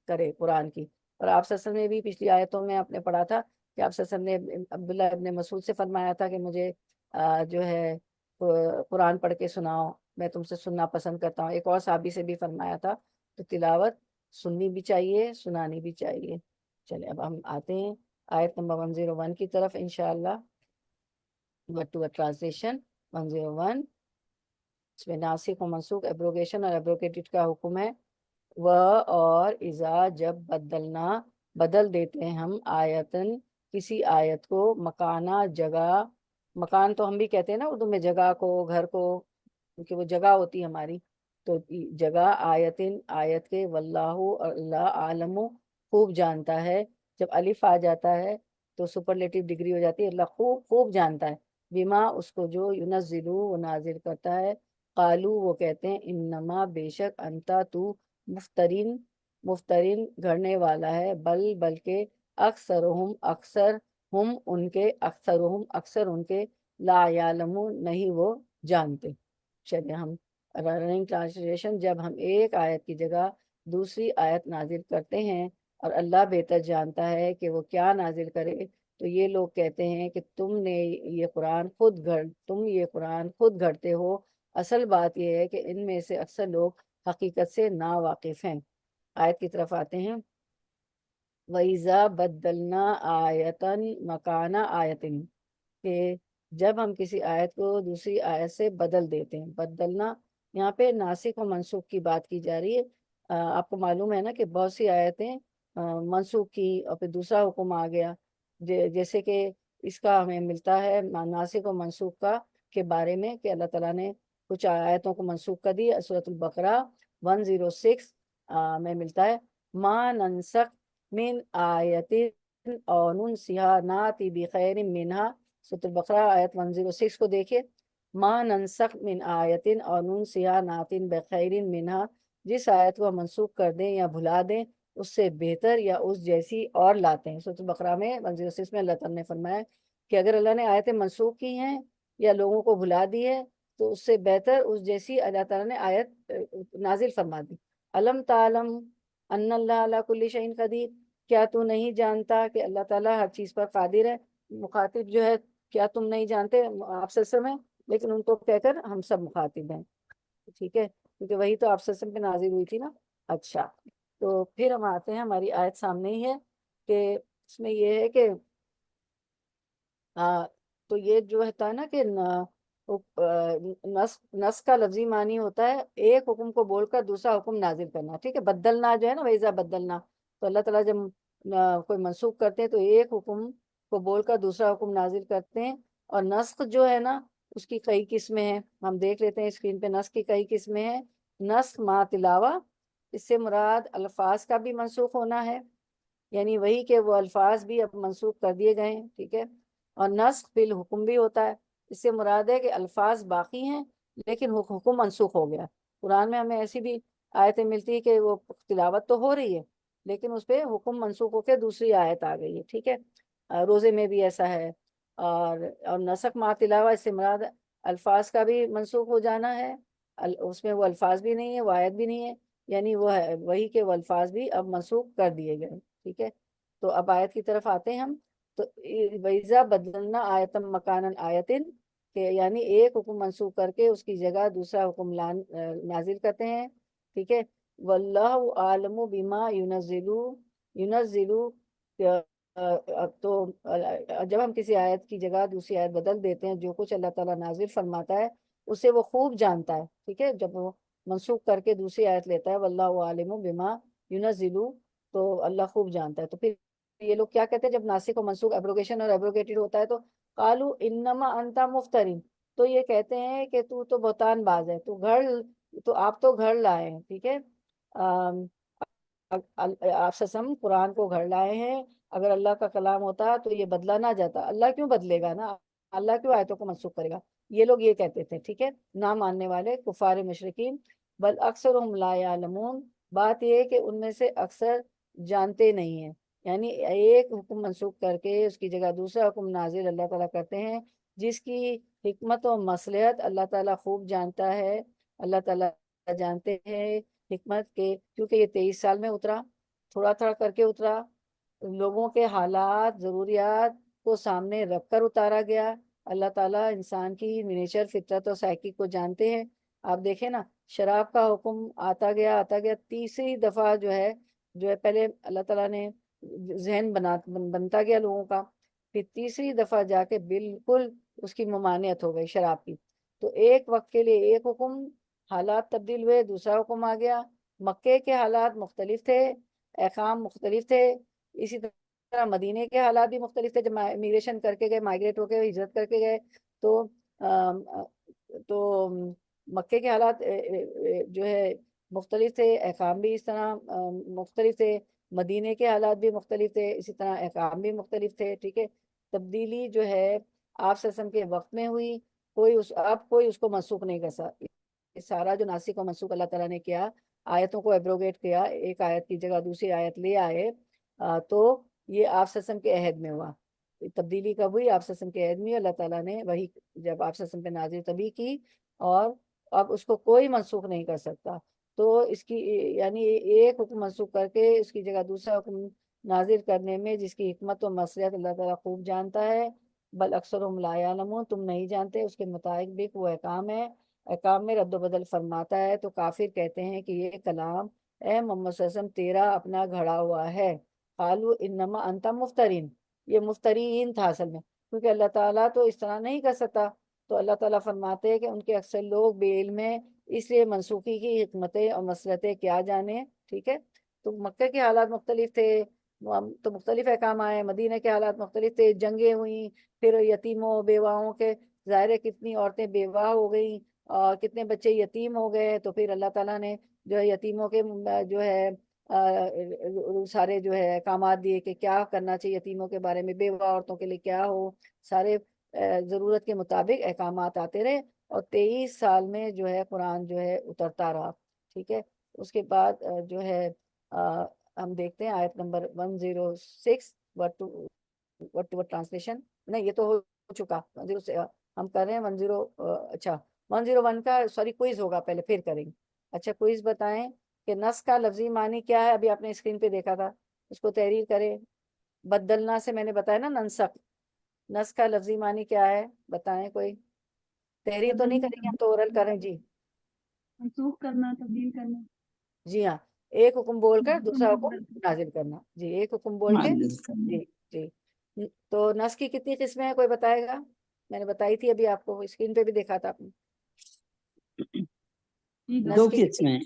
کرے قرآن کی۔ اور آپ صلی اللہ علیہ وسلم نے بھی پچھلی آیتوں میں آپ نے پڑھا تھا کہ آپ صلی اللہ علیہ وسلم نے عبداللہ ابن مسعود سے فرمایا تھا کہ مجھے جو ہے قرآن پڑھ کے سناؤ، میں تم سے سننا پسند کرتا ہوں۔ ایک اور صحابی سے بھی فرمایا تھا۔ تو تلاوت سننی بھی چاہیے، سنانی بھی چاہیے۔ چلے اب ہم آتے ہیں آیت نمبر 101 کی طرف انشاءاللہ۔ ورڈ ٹو ورڈ ٹرانسلیشن 101، اس میں ناسخ و منسوخ، ایبروگیشن اور ایبروگیٹڈ کا حکم ہے۔ اور اذا جب بدل دیتے ہیں ہم آیتن کسی آیت کو، مکانہ جگہ، مکان تو ہم بھی کہتے ہیں نا اردو میں جگہ کو، گھر کو، کیونکہ وہ جگہ ہوتی ہے ہماری، تو جگہ آیتن آیت کے، واللہ اللہ عالم خوب جانتا ہے۔ جب الف آ جاتا ہے تو سپرلیٹو ڈگری ہو جاتی ہے، اللہ خوب خوب جانتا ہے، بما اس کو جو ینزلو وہ نازل کرتا ہے، قالو وہ کہتے ہیں انما بے شک انتا تو مفترین گھڑنے والا ہے، بلکہ اکثرہم اکثر ان کے لا یعلمون نہیں وہ جانتے۔ چلیے ہم رننگ ٹرانسلیشن، جب ہم ایک آیت کی جگہ دوسری آیت نازل کرتے ہیں اور اللہ بہتر جانتا ہے کہ وہ کیا نازل کرے، تو یہ لوگ کہتے ہیں کہ تم یہ قرآن خود گھڑتے ہو۔ اصل بات یہ ہے کہ ان میں سے اکثر لوگ حقیقت سے نا واقف ہیں۔ آیت کی طرف آتے ہیں۔ وَإِذَا بَدَّلْنَا آیَةً مَكَانَ آیَةٍ، کہ جب ہم کسی آیت کو دوسری آیت سے بدل دیتے ہیں۔ بدلنا یہاں پہ ناسخ و منسوخ کی بات کی جا رہی ہے۔ آپ کو معلوم ہے نا کہ بہت سی آیتیں منسوخ کی اور پھر دوسرا حکم آ گیا، جیسے کہ اس کا ہمیں ملتا ہے ناسخ و منسوخ کا کے بارے میں کہ اللہ تعالیٰ نے کچھ آیتوں کو منسوخ کر دی۔ سورۃ البقرہ 106 میں ملتا ہے، ما ننسخ من آیت اور ننسیہا ناتی بخیر منہا۔ سورۃ البقرہ آیت 106 کو دیکھیں، ما ننسخ من آیت اور ننسیہا ناتی بخیر منہا، جس آیت کو منسوخ کر دیں یا بھلا دیں اس سے بہتر یا اس جیسی اور لاتے ہیں۔ سورۃ البقرہ میں 106 میں اللہ تعالیٰ نے فرمایا کہ اگر اللہ نے آیتیں منسوخ کی ہیں یا لوگوں کو بھلا دی ہے تو اس سے بہتر اس جیسی اللہ تعالیٰ نے آیت نازل فرما دی۔ علم تعلم ان اللہ علی کل شیء قدیر، کیا تو نہیں جانتا کہ اللہ تعالیٰ ہر چیز پر قادر ہے۔ مخاطب جو ہے کیا تم نہیں جانتے آپ سلسلے میں، لیکن ان کو کہہ کر ہم سب مخاطب ہیں، ٹھیک ہے، کیونکہ وہی تو آپ سلسلے پہ نازل ہوئی تھی نا۔ اچھا، تو پھر ہم آتے ہیں، ہماری آیت سامنے ہی ہے کہ اس میں یہ ہے کہ تو یہ جو ہوتا ہے نا کہ نسخ کا لفظی معنی ہوتا ہے ایک حکم کو بول کر دوسرا حکم نازل کرنا، ٹھیک ہے۔ بدلنا جو ہے نا، ویزا بدلنا، تو اللہ تعالیٰ جب کوئی منسوخ کرتے ہیں تو ایک حکم کو بول کر دوسرا حکم نازل کرتے ہیں۔ اور نسخ جو ہے نا اس کی کئی قسمیں ہیں، ہم دیکھ لیتے ہیں اسکرین پہ۔ نسخ کی کئی قسمیں ہیں۔ نسخ ما تلاوہ، اس سے مراد الفاظ کا بھی منسوخ ہونا ہے، یعنی وہی کہ وہ الفاظ بھی اب منسوخ کر دیے گئے ہیں، ٹھیک ہے۔ اور نسخ فی الحکم بھی ہوتا ہے، اس سے مراد ہے کہ الفاظ باقی ہیں لیکن حکم منسوخ ہو گیا۔ قرآن میں ہمیں ایسی بھی آیتیں ملتی ہے کہ وہ تلاوت تو ہو رہی ہے لیکن اس پہ حکم منسوخ ہو کے دوسری آیت آ گئی ہے، ٹھیک ہے۔ روزے میں بھی ایسا ہے۔ اور نسخ ما تلاوہ، اس سے مراد الفاظ کا بھی منسوخ ہو جانا ہے، اس میں وہ الفاظ بھی نہیں ہے، وہ آیت بھی نہیں ہے، یعنی وہ ہے وہی کہ وہ الفاظ بھی اب منسوخ کر دیے گئے، ٹھیک ہے۔ تو اب آیت کی طرف آتے ہیں ہم۔ تو وَإِذَا بَدَّلْنَا آیَةً مَكَانَ آیَةٍ، کہ یعنی ایک حکم منسوخ کر کے اس کی جگہ دوسرا حکم نازل کرتے ہیں، ٹھیک ہے۔ وَاللَّهُ أَعْلَمُ بِمَا يُنَزِّلُ، تو جب ہم کسی آیت کی جگہ دوسری آیت بدل دیتے ہیں، جو کچھ اللہ تعالیٰ نازل فرماتا ہے اسے وہ خوب جانتا ہے، ٹھیک ہے۔ جب وہ منسوخ کر کے دوسری آیت لیتا ہے واللہ عالم بما ينزل، تو اللہ خوب جانتا ہے۔ تو پھر یہ لوگ کیا کہتے ہیں جب ناسخ و منسوخ ایبروگیشن اور ایبروگیٹڈ ہوتا ہے تو قالو انما انت مفترین، تو یہ کہتے ہیں کہ تو بہتان باز ہے، تو آپ تو گھڑ لائے ہیں، ٹھیک ہے۔ آپ سسم قرآن کو گھڑ لائے ہیں، اگر اللہ کا کلام ہوتا تو یہ بدلا نہ جاتا، اللہ کیوں بدلے گا نا، اللہ کیوں آیتوں کو منسوخ کرے گا، یہ لوگ یہ کہتے تھے، ٹھیک ہے، نہ ماننے والے کفار مشرکین۔ بل اکثرهم لا یعلمون، بات یہ ہے کہ ان میں سے اکثر جانتے نہیں ہیں، یعنی ایک حکم منسوخ کر کے اس کی جگہ دوسرا حکم نازل اللہ تعالیٰ کرتے ہیں، جس کی حکمت و مصلحت اللہ تعالیٰ خوب جانتا ہے۔ اللہ تعالیٰ جانتے ہیں حکمت کے، کیونکہ یہ 23 سال میں اترا، تھوڑا تھوڑا کر کے اترا، لوگوں کے حالات ضروریات کو سامنے رکھ کر اتارا گیا۔ اللہ تعالیٰ انسان کی نیچر، فطرت اور سائیکی کو جانتے ہیں۔ آپ دیکھیں نا، شراب کا حکم آتا گیا، تیسری دفعہ جو ہے پہلے اللہ تعالیٰ نے ذہن بنتا گیا لوگوں کا، پھر تیسری دفعہ جا کے بالکل اس کی ممانعت ہو گئی شراب کی۔ تو ایک وقت کے لیے ایک حکم، حالات تبدیل ہوئے، دوسرا حکم آ گیا۔ مکے کے حالات مختلف تھے، احکام مختلف تھے، اسی طرح مدینے کے حالات بھی مختلف تھے۔ جب امیگریشن کر کے گئے، مائگریٹ ہو کے ہجرت کر کے گئے، تو مکے کے حالات جو ہے مختلف تھے، احکام بھی اس طرح مختلف تھے، مدینے کے حالات بھی مختلف تھے، اسی طرح احکام بھی مختلف تھے، ٹھیک ہے۔ تبدیلی جو ہے آپ صلی اللہ علیہ وسلم کے وقت میں ہوئی، کوئی اس کو منسوخ نہیں کر سکتا۔ یہ سارا جو ناسخ و منسوخ اللہ تعالیٰ نے کیا، آیتوں کو ایبروگیٹ کیا، ایک آیت کی جگہ دوسری آیت لے آئے، تو یہ آپ صلی اللہ علیہ وسلم کے عہد میں ہوا۔ تبدیلی کب ہوئی؟ آپ صلی اللہ علیہ وسلم کے عہد میں اللہ تعالیٰ نے وہی جب آپ صلی اللہ علیہ وسلم پہ نازل تبھی کی، اور اب اس کو کوئی منسوخ نہیں کر سکتا۔ تو اس کی یعنی ایک حکم منسوخ کر کے اس کی جگہ دوسرا حکم نازل کرنے میں جس کی حکمت و مصلحت اللہ تعالیٰ خوب جانتا ہے، بل اکثرهم لا یعلمون، تم نہیں جانتے، اس کے مطابق وہ احکام ہے، احکام میں رد و بدل فرماتا ہے۔ تو کافر کہتے ہیں کہ یہ کلام اے محمد صلی اللہ علیہ وسلم تیرا اپنا گھڑا ہوا ہے۔ قالوا انما انت مفترین، یہ مفترین تھا اصل میں، کیونکہ اللہ تعالیٰ تو اس طرح نہیں کر سکتا۔ تو اللہ تعالیٰ فرماتے ہیں کہ ان کے اکثر لوگ بے علم ہیں، اس لیے منسوخی کی حکمتیں اور مصلحتیں کیا جانے۔ ٹھیک ہے، تو مکہ کے حالات مختلف تھے تو مختلف احکام آئے، مدینہ کے حالات مختلف تھے، جنگیں ہوئیں، پھر یتیموں بیواؤں کے ظاہر ہے کتنی عورتیں بیوہ ہو گئیں اور کتنے بچے یتیم ہو گئے، تو پھر اللہ تعالیٰ نے جو ہے یتیموں کے جو ہے سارے جو ہے احکامات دیے کہ کیا کرنا چاہیے یتیموں کے بارے میں، بیوہ عورتوں کے لیے کیا ہو، سارے ضرورت کے مطابق احکامات آتے رہے، اور 23 سال میں جو ہے قرآن جو ہے اترتا رہا۔ ٹھیک ہے، اس کے بعد جو ہے ہم دیکھتے ہیں آیت نمبر 106 ورڈ ٹو ٹرانسلیشن، نہیں یہ تو ہو چکا 10 ہم کر رہے ہیں اچھا 101 کا سوری کوئز ہوگا پہلے پھر کریں گے۔ اچھا کوئز بتائیں کہ نسخ کا لفظی معنی کیا ہے؟ ابھی آپ نے اسکرین پہ دیکھا تھا، اس کو تحریر کریں۔ بدلنا سے میں نے بتایا نا ننسخ، نسخ کا لفظی معنی کیا ہے بتائیں، کوئی تحریر تو نہیں کریں گے، ہم تو اورل کریں جی۔ منسوخ کرنا، تبدیل کرنا، جی ہاں، ایک حکم بول کر دوسرا حکم نازل کرنا، جی ایک حکم بول کے نازل کرنا۔ جی جی۔ تو نسخ کی کتنی قسمیں ہیں کوئی بتائے گا؟ میں نے بتائی تھی ابھی آپ کو، اسکرین پہ بھی دیکھا تھا آپ نے۔ دو نسخ کی کتنی؟ قسمیں،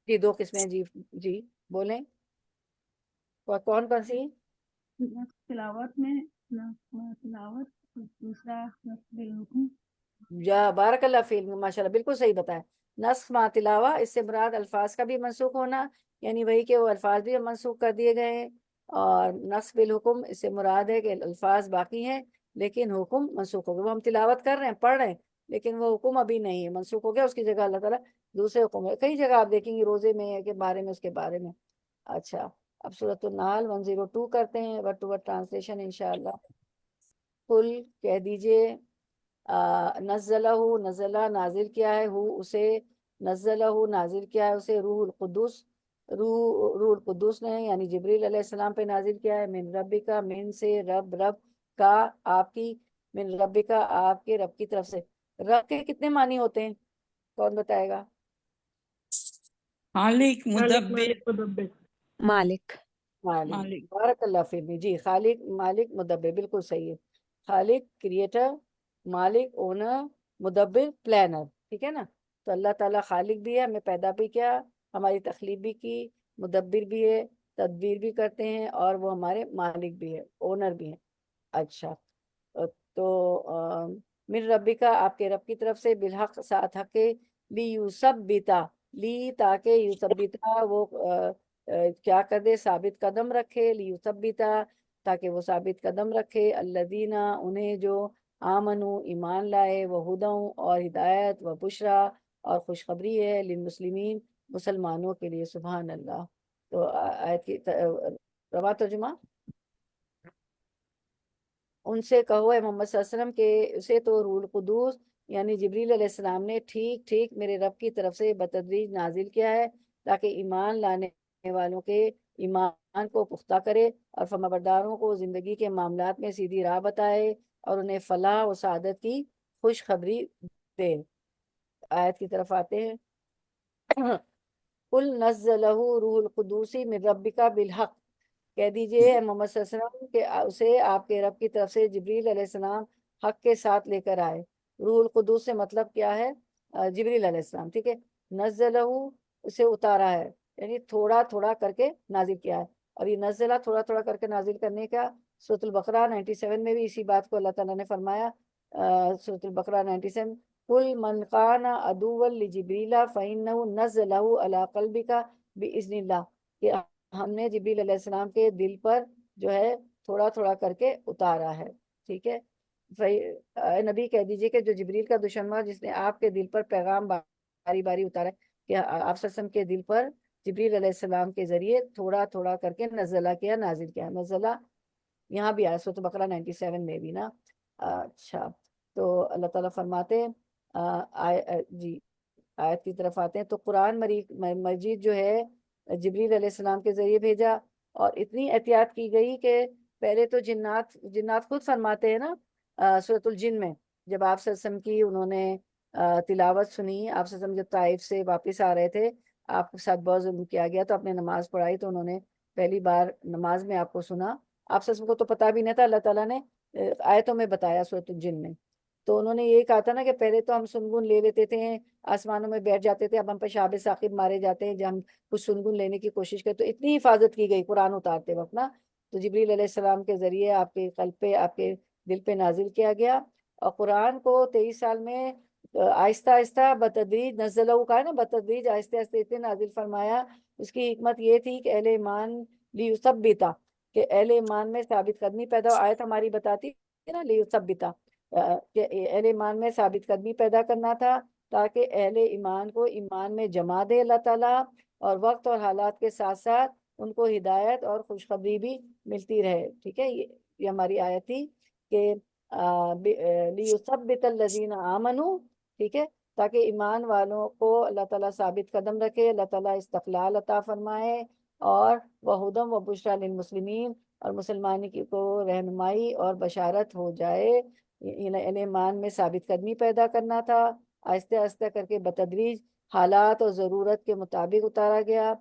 جی 2 قسمیں، جی جی بولیں کون کون سی؟ تلاوت میں تلاوت، دوسرا بالحکم۔ جا بارک اللہ فیک، ماشاء اللہ بالکل صحیح بتایا۔ نسخ ما تلاوہ، اس سے مراد الفاظ کا بھی منسوخ ہونا، یعنی وہی کہ وہ الفاظ بھی منسوخ کر دیے گئے ہیں، اور نسخ بالحکم اس سے مراد ہے کہ الفاظ باقی ہیں لیکن حکم منسوخ ہو گیا، وہ ہم تلاوت کر رہے ہیں پڑھ رہے ہیں لیکن وہ حکم ابھی نہیں ہے، منسوخ ہو گیا، اس کی جگہ اللہ تعالیٰ دوسرے حکم ہے۔ کئی جگہ آپ دیکھیں گے روزے میں کے بارے میں، اس کے بارے میں۔ اچھا اب سورۃ النحل 102 کرتے ہیں ورڈ ٹو ورڈ ٹرانسلیشن انشاءاللہ۔ قل کہہ دیجئے نزلہ نزلہ نازل کیا ہے، اسے نزلہ نازل کیا ہے اسے روح القدس، روح القدس نے یعنی جبریل علیہ السلام پہ نازل کیا ہے، من ربی کا، من سے رب کا آپ کی، من ربی کا آپ کے رب کی طرف سے۔ رب کے کتنے معنی ہوتے ہیں کون بتائے گا؟ خالق، مدبر، مالک، مالک۔ بارک اللہ فیک، جی خالق مالک مدبر بالکل صحیح ہے۔ خالق کریٹر، مالک اونر، مدبر پلانر، ٹھیک ہے نا؟ تو اللہ تعالیٰ خالق بھی ہے، ہمیں پیدا بھی کیا، ہماری تخلیق بھی کی، مدبر بھی ہے، تدبیر بھی کرتے ہیں، اور وہ ہمارے مالک بھی ہے، اونر بھی ہیں۔ اچھا تو من ربی کا آپ کے رب کی طرف سے، بالحق ساتھ حق کے، لی یوسبتا، لی تاکہ یوسبتا وہ کیا کر دے، ثابت قدم رکھے، لی یوسبتا تاکہ وہ ثابت قدم رکھے، الذین انہیں جو آمنو ایمان لائے، وہ ہدوں اور ہدایت، و بشرا اور خوشخبری ہے، للمسلمین مسلمانوں کے لیے۔ سبحان اللہ۔ تو آیت کی رواں ترجمہ، ان سے کہو اے محمد صلی اللہ علیہ وسلم کہ اسے تو روح القدس یعنی جبریل علیہ السلام نے ٹھیک ٹھیک میرے رب کی طرف سے بتدریج نازل کیا ہے، تاکہ ایمان لانے والوں کے ایمان کو پختہ کرے، اور فرمانبرداروں کو زندگی کے معاملات میں سیدھی راہ بتائے، اور انہیں فلاح و سعادت کی خوشخبری دے۔ آیت کی طرف آتے ہیں۔ قل نزلہ روح القدس من ربک بالحق، کہہ دیجئے اے محمد صلی اللہ علیہ وسلم کہ اسے آپ کے رب کی طرف سے جبریل علیہ السلام حق کے ساتھ لے کر آئے۔ روح القدس سے مطلب کیا ہے؟ جبریل علیہ السلام، ٹھیک ہے۔ نزلہ اسے اتارا ہے، یعنی تھوڑا تھوڑا کر کے نازل کیا ہے، اور یہ نزلہ تھوڑا تھوڑا کر کے نازل کرنے کا سورۃ البقرہ 97 میں بھی اسی بات کو اللہ تعالیٰ نے فرمایا۔ سورۃ البقرہ 97، قل من کان عدوا لجبریل فإنہ نزلہ علی قلبک بإذن اللہ، کہ ہم نے جبریل علیہ السلام کے دل پر جو ہے تھوڑا تھوڑا کر کے اتارا ہے، ٹھیک ہے۔ نبی کہہ دیجئے کہ جو جبریل کا دشمن ہوا جس نے آپ کے دل پر پیغام باری باری اتارا کہ آپ صلی اللہ علیہ وسلم کے دل پر جبریل علیہ السلام کے ذریعے تھوڑا تھوڑا کر کے نزلہ کیا، نازل کیا. نزلہ یہاں بھی آیا سورۃ بقرہ 97 میں بھی نا. اچھا تو اللہ تعالیٰ فرماتے ہیں جی آیت کی طرف آتے ہیں. تو قرآن مجید جو ہے جبریل علیہ السلام کے ذریعے بھیجا، اور اتنی احتیاط کی گئی کہ پہلے تو جنات خود فرماتے ہیں نا سورۃ الجن میں، جب آپ صلی اللہ علیہ وسلم کی انہوں نے تلاوت سنی، آپ صلی اللہ علیہ وسلم جب طائف سے واپس آ رہے تھے، آپ کے ساتھ بہت ظلم کیا گیا تو آپ نے نماز پڑھائی، تو انہوں نے پہلی بار نماز میں آپ کو سنا. آپ صلی اللہ علیہ وسلم کو تو پتا بھی نہیں تھا، اللہ تعالیٰ نے آیتوں میں بتایا سورۃ الجن میں. تو انہوں نے یہ کہا تھا نا کہ پہلے تو ہم سنگن لے لیتے تھے، آسمانوں میں بیٹھ جاتے تھے، اب ہم پہ شہاب ثاقب مارے جاتے ہیں جب ہم کچھ سنگن لینے کی کوشش کرتے. تو اتنی حفاظت کی گئی قرآن اتارتے وقت نا. تو جبریل علیہ السلام کے ذریعے آپ کے قلب پہ، آپ کے دل پہ نازل کیا گیا. اور قرآن کو 23 سال میں آہستہ آہستہ بتدریج نزلہ کہا ہے نا، بتدریج آہستہ آہستہ اتنے نازل فرمایا. اس کی حکمت یہ تھی کہ اہل ایمان لیثبتا، کہ اہل ایمان میں ثابت قدمی پیدا ہو. آیت ہماری بتاتی ہے نا لیثبتا، کہ اہل ایمان میں ثابت قدمی پیدا کرنا تھا تاکہ اہل ایمان کو ایمان میں جما دے اللہ تعالیٰ، اور وقت اور حالات کے ساتھ ساتھ ان کو ہدایت اور خوشخبری بھی ملتی رہے. ٹھیک ہے، یہ ہماری آیت تھی کہ لیثبت الذین آمنوا، ٹھیک ہے، تاکہ ایمان والوں کو اللہ تعالیٰ ثابت قدم رکھے، اللہ تعالیٰ استقلال عطا فرمائے، اور وہدم و بشریٰ للمسلمین، اور مسلمان کی کو رہنمائی اور بشارت ہو جائے. ایمان میں ثابت قدمی پیدا کرنا تھا. آہستہ آہستہ کر کے بتدریج حالات اور ضرورت کے مطابق اتارا گیا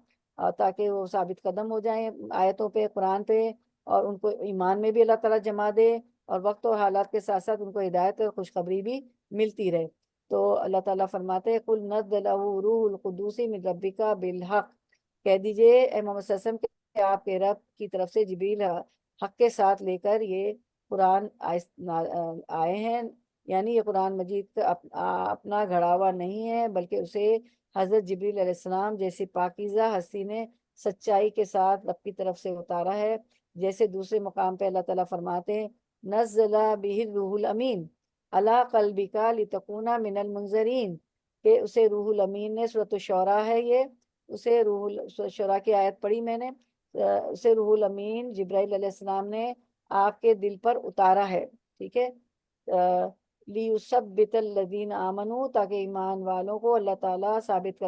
تاکہ وہ ثابت قدم ہو جائیں آیتوں پہ، قرآن پہ، اور ان کو ایمان میں بھی اللہ تعالیٰ جما دے، اور وقت اور حالات کے ساتھ ساتھ ان کو ہدایت اور خوشخبری بھی ملتی رہے. تو اللہ تعالیٰ فرماتے ہیں قُلْ نَزَّلَهُ روح القدس من ربک بالحق، کہہ دیجئے اے محمد صلی اللہ علیہ وسلم کہ آپ کے رب کی طرف سے جبریل حق کے ساتھ لے کر یہ قرآن آئے ہیں. یعنی یہ قرآن مجید اپنا گھڑا ہوا نہیں ہے، بلکہ اسے حضرت جبریل علیہ السلام جیسی پاکیزہ ہستی نے سچائی کے ساتھ رب کی طرف سے اتارا ہے. جیسے دوسرے مقام پہ اللہ تعالیٰ فرماتے ہیں نزل بہ الروح الامین علی قلبک لتکون من المنذرین، کہ اسے روح الامین نے، سورۃ الشعراء ہے یہ، اسے شعراء کی آیت پڑھی میں نے، اسے روح الامین جبرائیل علیہ السلام نے آپ کے دل پر اتارا ہے. ٹھیک ہے، لیثبت الذین آمنوا، تاکہ ایمان والوں کو اللہ تعالیٰ ثابت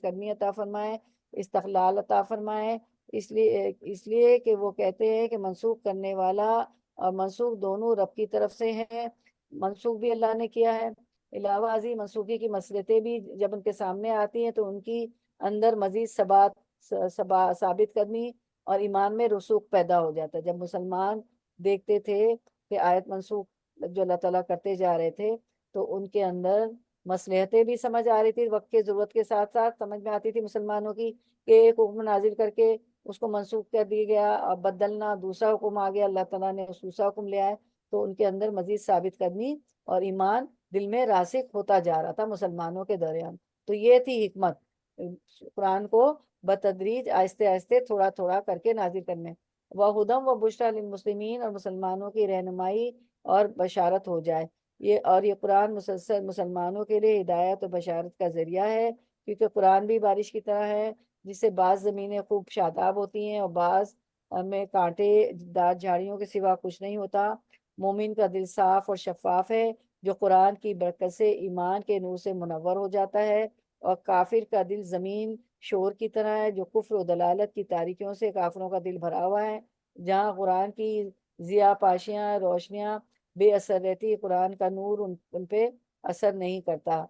قدمی عطا فرمائے، استقلال عطا فرمائے. اس لیے کہ وہ کہتے ہیں کہ منسوخ کرنے والا اور منسوخ دونوں رب کی طرف سے ہیں. منسوخ بھی اللہ نے کیا ہے. علاوہ ازیں منسوخی کی مصلحتیں بھی جب ان کے سامنے آتی ہیں تو ان کی اندر مزید ثابت قدمی اور ایمان میں رسوخ پیدا ہو جاتا ہے. جب مسلمان دیکھتے تھے کہ آیت منسوخ جو اللہ تعالیٰ کرتے جا رہے تھے تو ان کے اندر مصلحتیں بھی سمجھ آ رہی تھی، وقت کے ضرورت کے ساتھ ساتھ سمجھ میں آتی تھی مسلمانوں کی کہ ایک حکم نازل کر کے اس کو منسوخ کر دیا گیا، اب بدلنا دوسرا حکم آ گیا، اللہ تعالیٰ نے اس دوسرا حکم لے آئے، تو ان کے اندر مزید ثابت قدمی اور ایمان دل میں راسخ ہوتا جا رہا تھا مسلمانوں کے درمیان. تو یہ تھی حکمت قرآن کو بتدریج آہستہ آہستہ تھوڑا تھوڑا کر کے نازل کرنے. وہدم و بشریٰ للمسلمین، اور مسلمانوں کی رہنمائی اور بشارت ہو جائے. یہ قرآن مسلسل مسلمانوں کے لیے ہدایت و بشارت کا ذریعہ ہے، کیونکہ قرآن بھی بارش کی طرح ہے جس سے بعض زمینیں خوب شاداب ہوتی ہیں اور بعض میں کانٹے دار جھاڑیوں کے سوا کچھ نہیں ہوتا. مومن کا دل صاف اور شفاف ہے جو قرآن کی برکت سے ایمان کے نور سے منور ہو جاتا ہے، اور کافر کا دل زمین شور کی طرح ہے جو کفر و دلالت کی تاریکیوں سے کافروں کا دل بھرا ہوا ہے. جہاں قرآن کی ضیاء پاشیاں روشنیاں بے اثر رہتی، قرآن کا نور ان پہ اثر نہیں کرتا.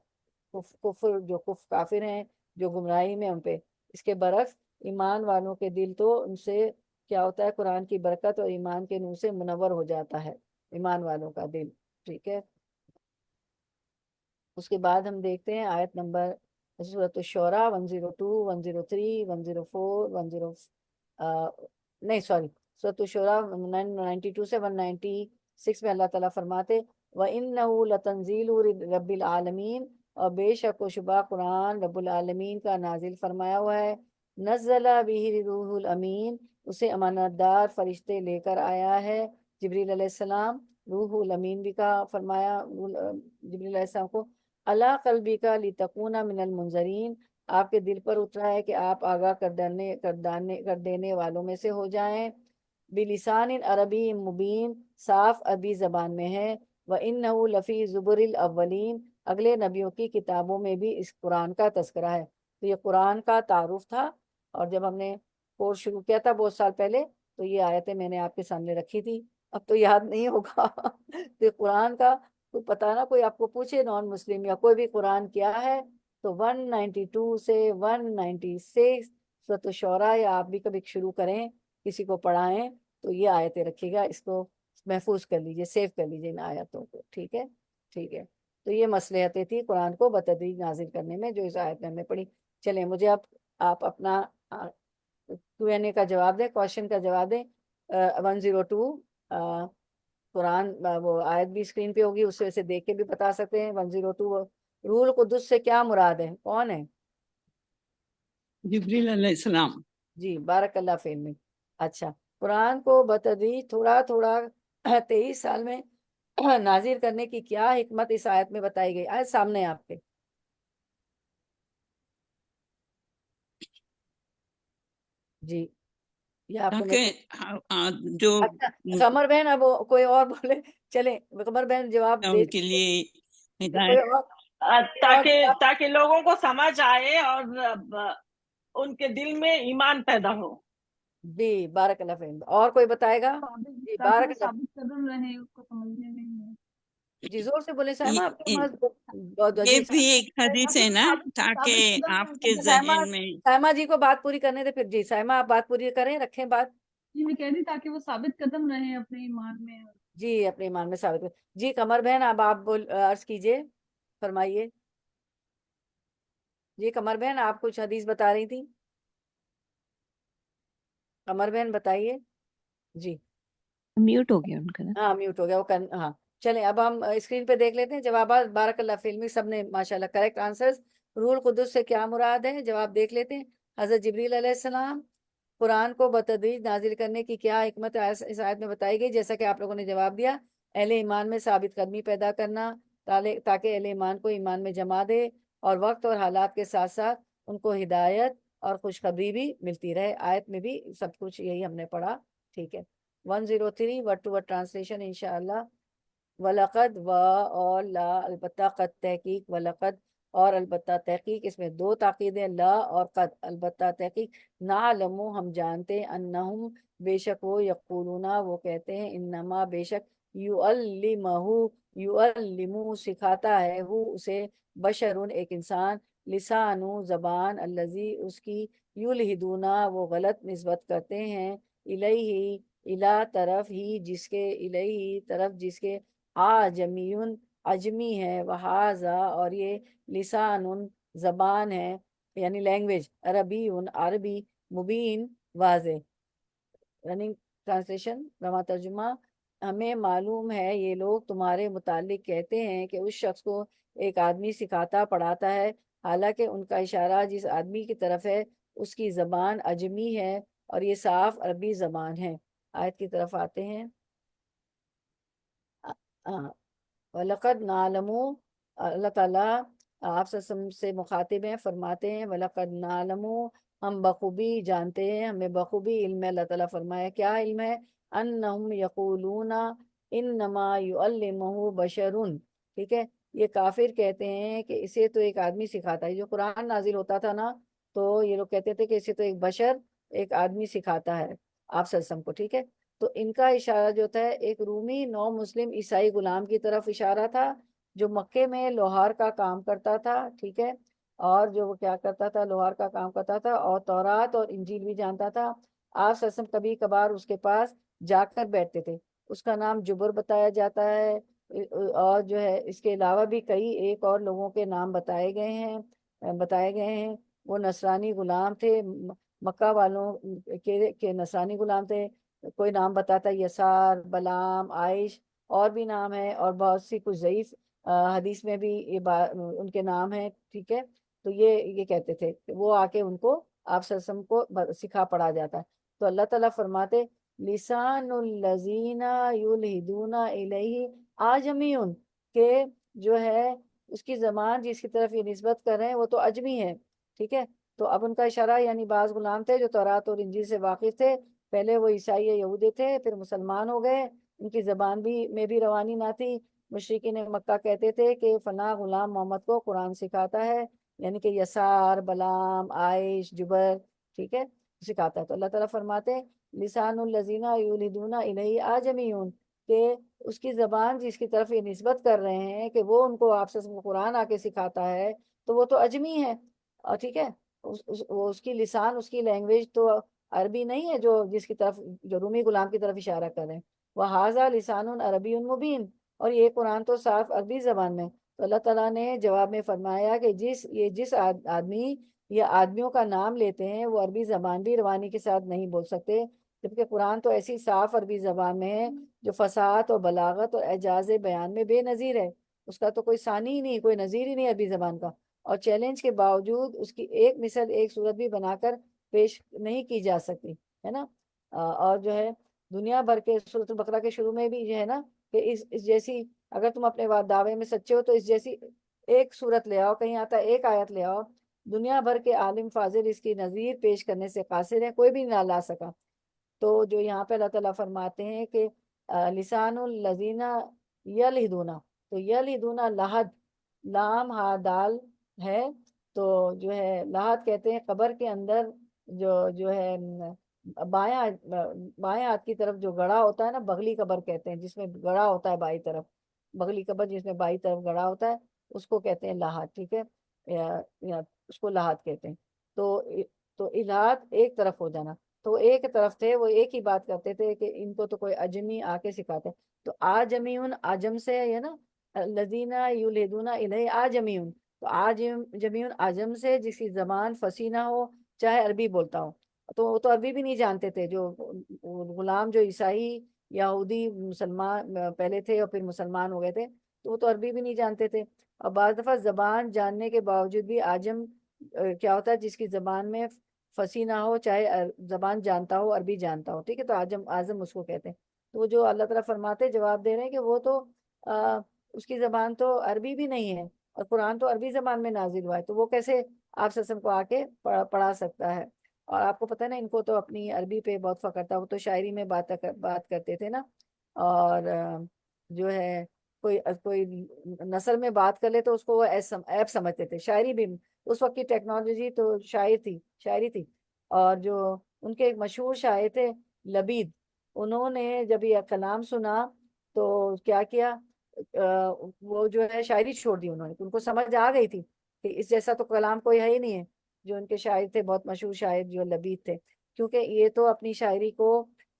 کافر ہیں جو گمراہی میں ان پہ. اس کے برعکس ایمان والوں کے دل تو ان سے کیا ہوتا ہے، قرآن کی برکت اور ایمان کے نور سے منور ہو جاتا ہے ایمان والوں کا دل. ٹھیک ہے، اس کے بعد ہم دیکھتے ہیں آیت نمبر سورۃ الشعراء 102 103 104 نہیں سوری سورۃ الشعراء 92 سے 196 میں اللہ تعالیٰ فرماتے وَإِنَّهُ لَتَنزِيلُ رَبِّ الْعَالَمِينَ، اور بے شک و شبہ قرآن رب العالمین کا نازل فرمایا ہوا ہے. نزل بہ روح الامین، اسے امانت دار فرشتے لے کر آیا ہے جبریل علیہ السلام. روح الامین بھی کہا فرمایا جبریل علیہ السلام کو، اللہ قلبی کا لتکون من المنذرین، آپ کے دل پر اترا ہے کہ آپ آگاہ کر دینے والوں میں سے ہو جائیں، بلسان عربی مبین، صاف عربی زبان میں ہے، وَإِنَّهُ لَفِي زُبُرِ الْأَوَّلِينَ، اگلے نبیوں کی کتابوں میں بھی اس قرآن کا تذکرہ ہے۔ تو یہ قرآن کا تعارف تھا، اور جب ہم نے کورس شروع کیا تھا بہت سال پہلے تو یہ آیتیں میں نے آپ کے سامنے رکھی تھی، اب تو یاد نہیں ہوگا تو یہ قرآن کا کوئی پتہ نہ، کوئی آپ کو پوچھے نان مسلم یا کوئی بھی قرآن کیا ہے تو 192 سے 196 سورۃ الشعراء، یا آپ بھی کبھی شروع کریں کسی کو پڑھائیں تو یہ آیتیں رکھیے گا، اس کو محفوظ کر لیجئے، سیو کر لیجئے ان آیتوں کو، ٹھیک ہے ٹھیک ہے۔ تو یہ مصلحتیں تھی قرآن کو بتدریج نازل کرنے میں جو اس آیت میں ہم نے پڑھی۔ چلیں مجھے اب آپ اپنا Q&A کا جواب دیں، کوشچن کا جواب دیں۔ 102 قرآن وہ آیت بھی اسکرین پہ ہوگی، اس سے دیکھ کے بھی بتا سکتے ہیں۔ 102 روح القدس سے کیا مراد ہے؟ کون ہے؟ جبریل علیہ السلام۔ جی بارک اللہ فیل میں۔ اچھا، قرآن کو بتدریج تھوڑا تھوڑا 23 سال میں نازل کرنے کی کیا حکمت اس آیت میں بتائی گئی؟ آیت سامنے آپ کے۔ جی یہ آپ کو تاکہ جو اچھا قمر بہن اب کوئی اور بولے، چلیں قمر بہن جواب دے ان کے لیے کوئی ہدایت، اور تاکہ لوگوں کو سمجھ آئے اور ان کے دل میں ایمان پیدا ہو۔ جی بارک اللہ فیل، اور کوئی بتائے گا؟ جی تاکہ بارک وہ اللہ، ثابت قدم رہے، اس کو سمجھنے میں۔ جی زور سے بولے سائمہ، آپ کی آواز بہت یہ جی بھی ایک حدیث ہے نا، تاکہ آپ کے ذہن میں سائمہ جی کو بات پوری کرنے دے، پھر جی سائمہ آپ بات پوری کریں، رکھیں بات۔ جی میں کہہ رہی تاکہ وہ ثابت قدم رہے اپنے ایمان میں۔ جی اپنے ایمان میں ثابت کریں۔ جی قمر بہن اب آپ عرض کیجئے، فرمائیے۔ جی قمر بہن آپ کچھ حدیث بتا رہی تھی، قمر بہن بتائیے۔ جی میوٹ ہو گیا ان کا۔ ہاں میوٹ ہو گیا وہ ہاں چلیں اب ہم اسکرین پہ دیکھ لیتے ہیں جوابات۔ بارک اللہ فی سب نے ماشاءاللہ کریکٹ آنسرز۔ روح القدس سے کیا مراد ہے؟ جواب دیکھ لیتے ہیں۔ حضرت جبریل علیہ السلام، قرآن کو بتدریج نازل کرنے کی کیا حکمت اس آیت میں بتائی گئی؟ جیسا کہ آپ لوگوں نے جواب دیا، اہل ایمان میں ثابت قدمی پیدا کرنا، تاکہ اہل ایمان کو ایمان میں جما دے، اور وقت اور حالات کے ساتھ ساتھ ان کو ہدایت اور خوشخبری بھی ملتی رہے۔ آیت میں بھی سب کچھ یہی ہم نے پڑھا، ٹھیک ہے۔ 103 ورڈ ٹو ورڈ ٹرانسلیشن انشاءاللہ۔ وَلَقَدْ و اور لا البتہ، قد تحقیق، وَلَقَدْ اور البتہ تحقیق، اس میں دو تاکیدیں، لا اور قد، البتہ تحقیق، نعلم ہم جانتے، انہم بے شک وہ، یقولون وہ کہتے ہیں، انما بے شک، یعلمہ یعلمہ سکھاتا ہے، وہ اسے، بشرن ایک انسان، لسانو زبان، الذی اس کی، یلہدون وہ غلط نسبت کرتے ہیں، الیہ الا طرف ہی جس کے، الیہ طرف جس کے، آجمیون عجمی ہے، وہذا اور یہ، لسان زبان ہے یعنی لینگویج، عربی عربی، مبین واضح۔ رننگ ٹرانسلیشن رواں ترجمہ، ہمیں معلوم ہے یہ لوگ تمہارے متعلق کہتے ہیں کہ اس شخص کو ایک آدمی سکھاتا پڑھاتا ہے، حالانکہ ان کا اشارہ جس آدمی کی طرف ہے اس کی زبان عجمی ہے اور یہ صاف عربی زبان ہے۔ آیت کی طرف آتے ہیں۔ وَلَقَدْ نَعْلَمُ، اللہ تعالیٰ آپ سے مخاطب ہیں، فرماتے ہیں وَلَقَدْ نَعْلَمُ ہم بخوبی جانتے ہیں، ہمیں بخوبی علم ہے۔ اللہ تعالیٰ فرمایا کیا علم ہے؟ أَنَّهُمْ يَقُولُونَ إِنَّمَا يُعَلِّمُهُ بَشَرٌ، ٹھیک ہے، یہ کافر کہتے ہیں کہ اسے تو ایک آدمی سکھاتا ہے۔ جو قرآن نازل ہوتا تھا نا تو یہ لوگ کہتے تھے کہ اسے تو ایک بشر، ایک آدمی سکھاتا ہے آپ صلی اللہ علیہ وسلم کو، ٹھیک ہے۔ تو ان کا اشارہ جو تھا ایک رومی نو مسلم عیسائی غلام کی طرف اشارہ تھا جو مکے میں لوہار کا کام کرتا تھا، ٹھیک ہے، اور جو وہ کیا کرتا تھا، لوہار کا کام کرتا تھا اور تورات اور انجیل بھی جانتا تھا۔ آپ صلی اللہ علیہ وسلم کبھی کبھار اس کے پاس جا کر بیٹھتے تھے۔ اس کا نام جبر بتایا جاتا ہے، اور جو ہے اس کے علاوہ بھی کئی ایک اور لوگوں کے نام بتائے گئے ہیں۔ وہ نصرانی غلام تھے، مکہ والوں کے نصرانی غلام تھے۔ کوئی نام بتاتا ہے یسار، بلام، عائش، اور بھی نام ہے، اور بہت سی کچھ ضعیف حدیث میں بھی یہ ان کے نام ہیں، ٹھیک ہے۔ تو یہ کہتے تھے کہ وہ آ کے ان کو آپ صلی اللہ علیہ وسلم کو سکھا پڑھا جاتا ہے۔ تو اللہ تعالیٰ فرماتے لسان الذین یلحدون الیہ آجمیون، کہ جو ہے اس کی زبان جس کی طرف یہ نسبت کر رہے ہیں وہ تو اجمی ہے، ٹھیک ہے۔ تو اب ان کا اشارہ یعنی بعض غلام تھے جو تورات اور انجیل سے واقف تھے، پہلے وہ عیسائی یہودی تھے، پھر مسلمان ہو گئے، ان کی زبان بھی میں بھی روانی نہ تھی۔ مشرکین مکہ کہتے تھے کہ فلاں غلام محمد کو قرآن سکھاتا ہے، یعنی کہ یسار، بلام، عائش، جبر، ٹھیک ہے، سکھاتا ہے۔ تو اللہ تعالیٰ فرماتے ہیں لسان الذین یلحدون الیہ آجمیون، کہ اس کی زبان جس کی طرف یہ نسبت کر رہے ہیں کہ وہ ان کو آپ سے قرآن آ کے سکھاتا ہے، تو وہ تو اجمی ہے، اور ٹھیک ہے، وہ اس کی لسان، اس کی لینگویج تو عربی نہیں ہے جو جس کی طرف جو رومی غلام کی طرف اشارہ کر رہے ہیں۔ وَهَذَا لِسَانٌ عَرَبِيٌّ مُبِينٌ، اور یہ قرآن تو صاف عربی زبان میں۔ تو اللہ تعالیٰ نے جواب میں فرمایا کہ جس آدمی یا آدمیوں کا نام لیتے ہیں وہ عربی زبان بھی روانی کے ساتھ نہیں بول سکتے، جبکہ قرآن تو ایسی صاف عربی زبان میں ہے جو فصاحت اور بلاغت اور اعجاز بیان میں بے نظیر ہے، اس کا تو کوئی ثانی ہی نہیں، کوئی نظیر ہی نہیں عربی زبان کا، اور چیلنج کے باوجود اس کی ایک مثل، ایک صورت بھی بنا کر پیش نہیں کی جا سکتی، ہے نا۔ اور جو ہے دنیا بھر کے سورۃ البقرہ کے شروع میں بھی جو ہے نا کہ اس جیسی، اگر تم اپنے دعوے میں سچے ہو تو اس جیسی ایک صورت لے آؤ، کہیں آتا ہے ایک آیت لے آؤ، دنیا بھر کے عالم فاضل اس کی نظیر پیش کرنے سے قاصر ہیں، کوئی بھی نہ لا سکا۔ تو جو یہاں پہ اللہ تعالیٰ فرماتے ہیں کہ لسان الذین یلحدون، تو یلحدون لحد، لام ہا دال ہے، تو جو ہے لحد کہتے ہیں قبر کے اندر جو ہے بائیں ہاتھ کی طرف جو گڑھا ہوتا ہے نا، بغلی قبر کہتے ہیں، جس میں گڑھا ہوتا ہے بائیں طرف، بغلی قبر جس میں بائیں طرف گڑھا ہوتا ہے اس کو کہتے ہیں لحد، ٹھیک ہے، یا اس کو لحد کہتے ہیں۔ تو الحاد ایک طرف ہو جانا، تو ایک طرف تھے، وہ ایک ہی بات کرتے تھے کہ ان کو تو کوئی اجمی آ کے سکھاتے، تو آجمیون آجم سے ہے نا، الذین یلحدون الیہ آجمیون، تو جمیون آجم سے جس کی زبان فصیح نہ ہو، چاہے عربی بولتا ہو، تو وہ تو عربی بھی نہیں جانتے تھے، جو غلام جو عیسائی یہودی مسلمان پہلے تھے اور پھر مسلمان ہو گئے تھے، تو وہ تو عربی بھی نہیں جانتے تھے۔ اور بعض دفعہ زبان جاننے کے باوجود بھی عاجم کیا ہوتا ہے، جس کی زبان میں فصیح نہ ہو، چاہے زبان جانتا ہو، عربی جانتا ہو، ٹھیک ہے، تو اعظم اس کو کہتے ہیں۔ تو وہ جو اللہ تعالیٰ فرماتے جواب دے رہے ہیں کہ وہ تو اس کی زبان تو عربی بھی نہیں ہے، اور قرآن تو عربی زبان میں نازل ہوا ہے، تو وہ کیسے آپ کو آ کے پڑھا سکتا ہے۔ اور آپ کو پتہ ہے نا ان کو تو اپنی عربی پہ بہت فخر تھا، وہ تو شاعری میں بات کرتے تھے نا، اور جو ہے کوئی نثر میں بات کر لے تو اس کو وہ عیب سمجھتے تھے۔ شاعری بھی اس وقت کی ٹیکنالوجی تو شاعری تھی، اور جو ان کے ایک مشہور شاعر تھے لبید، انہوں نے جب یہ کلام سنا تو کیا کیا، وہ جو ہے شاعری چھوڑ دی انہوں نے، ان کو سمجھ آ گئی تھی کہ اس جیسا تو کلام کوئی ہے ہی نہیں ہے۔ جو ان کے شاعر تھے، بہت مشہور شاعر جو لبید تھے، کیونکہ یہ تو اپنی شاعری کو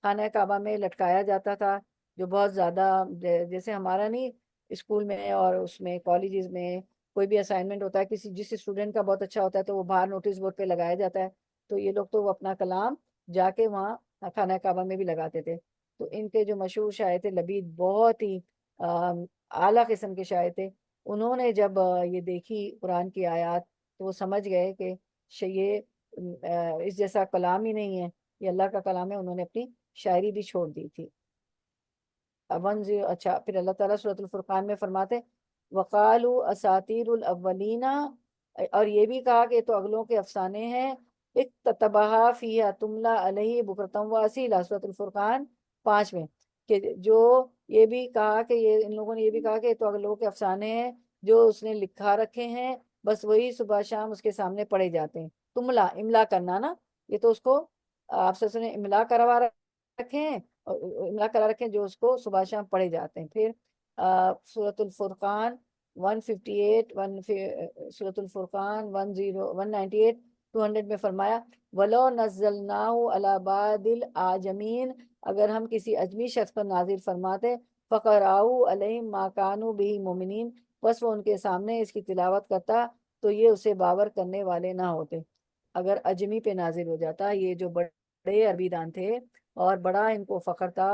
خانہ کعبہ میں لٹکایا جاتا تھا، جو بہت زیادہ جیسے ہمارا نہیں اسکول میں اور اس میں کالجز میں کوئی بھی اسائنمنٹ ہوتا ہے، جس اسٹوڈنٹ کا بہت اچھا ہوتا ہے تو وہ باہر نوٹس بورڈ پہ لگایا جاتا ہے، تو یہ لوگ تو وہ اپنا کلام جا کے وہاں خانہ کعبہ میں بھی لگاتے تھے۔ تو ان کے جو مشہور شاعر تھے لبید، بہت ہی اعلیٰ قسم کے شاعر تھے، انہوں نے جب یہ دیکھی قرآن کی آیات تو وہ سمجھ گئے کہ یہ اس جیسا کلام ہی نہیں ہے، یہ اللہ کا کلام ہے، انہوں نے اپنی شاعری بھی چھوڑ دی تھی۔ اچھا، پھر اللہ تعالیٰ سورۃ الفرقان میں فرماتے وقالوا اساطیر الاولین، اور یہ بھی کہا کہ یہ تو اگلوں کے افسانے ہیں، اکتتبھا فیہا تملا علیہ بکرۃ واصیلا، سورۃ الفرقان 5 میں، کہ جو یہ بھی کہا کہ ان لوگوں نے یہ بھی کہا کہ یہ تو اگلوں کے افسانے ہیں جو اس نے لکھا رکھے ہیں، بس وہی صبح شام اس کے سامنے پڑھے جاتے ہیں۔ تملا، املا کرنا نا، یہ تو اس کو آپ سے نے املا کروا رکھے ہیں، املا کرا رکھے ہیں جو اس کو صبح شام پڑھے جاتے ہیں۔ پھر سورۃ الفرقان 158 سورۃ الفرقان 198 200 میں فرمایا وَلَوْ نَزَّلْنَاهُ عَلَى بَعْضِ الْأَعْجَمِينَ، اگر ہم کسی اجمی شخص پر نازل فرماتے فَقَرَأَهُ عَلَيْهِمْ مَا كَانُوا بِهِ مُؤْمِنِينَ، بس وہ ان کے سامنے اس کی تلاوت کرتا تو یہ اسے باور کرنے والے نہ ہوتے۔ اگر اجمی پہ نازل ہو جاتا، یہ جو بڑے عربی دان تھے اور بڑا ان کو فخر تھا،